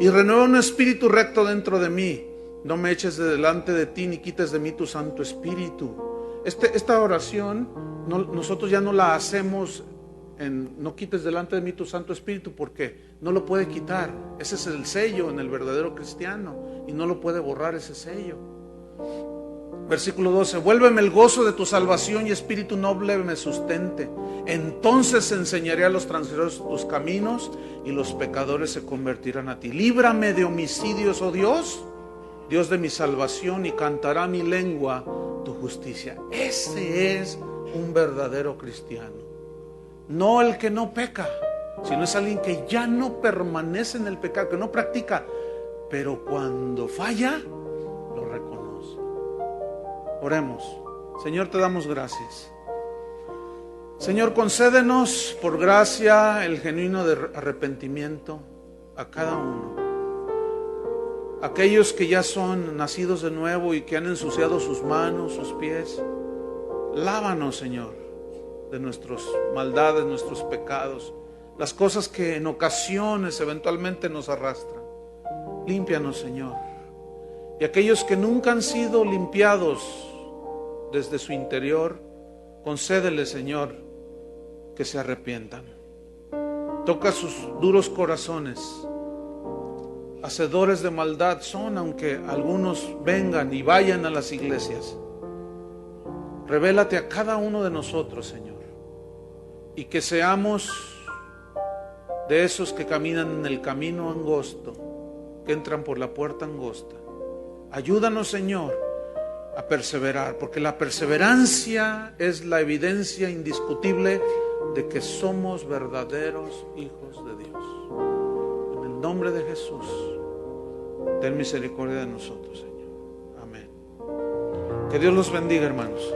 y renueva un espíritu recto dentro de mí. No me eches de delante de ti, ni quites de mí tu Santo Espíritu. Esta oración nosotros ya no la hacemos no quites delante de mí tu Santo Espíritu, porque no lo puede quitar. Ese es el sello en el verdadero cristiano, y no lo puede borrar ese sello. Versículo 12: vuélveme el gozo de tu salvación, y espíritu noble me sustente. Entonces enseñaré a los transgresores tus caminos, y los pecadores se convertirán a ti. Líbrame de homicidios, oh Dios, Dios de mi salvación, y cantará mi lengua tu justicia. Ese es un verdadero cristiano. No el que no peca, sino es alguien que ya no permanece en el pecado, que no practica, pero cuando falla, lo reconoce. Oremos. Señor, te damos gracias. Señor, concédenos por gracia el genuino arrepentimiento a cada uno. Aquellos que ya son nacidos de nuevo y que han ensuciado sus manos, sus pies, lávanos, Señor, de nuestras maldades, nuestros pecados, las cosas que en ocasiones eventualmente nos arrastran. Límpianos, Señor. Y aquellos que nunca han sido limpiados desde su interior, concédeles, Señor, que se arrepientan. Toca sus duros corazones. Hacedores de maldad son, aunque algunos vengan y vayan a las iglesias. Revélate a cada uno de nosotros, Señor, y que seamos de esos que caminan en el camino angosto, que entran por la puerta angosta. Ayúdanos, Señor, a perseverar, porque la perseverancia es la evidencia indiscutible de que somos verdaderos hijos de Dios. En el nombre de Jesús, ten misericordia de nosotros, Señor. Amén. Que Dios los bendiga, hermanos.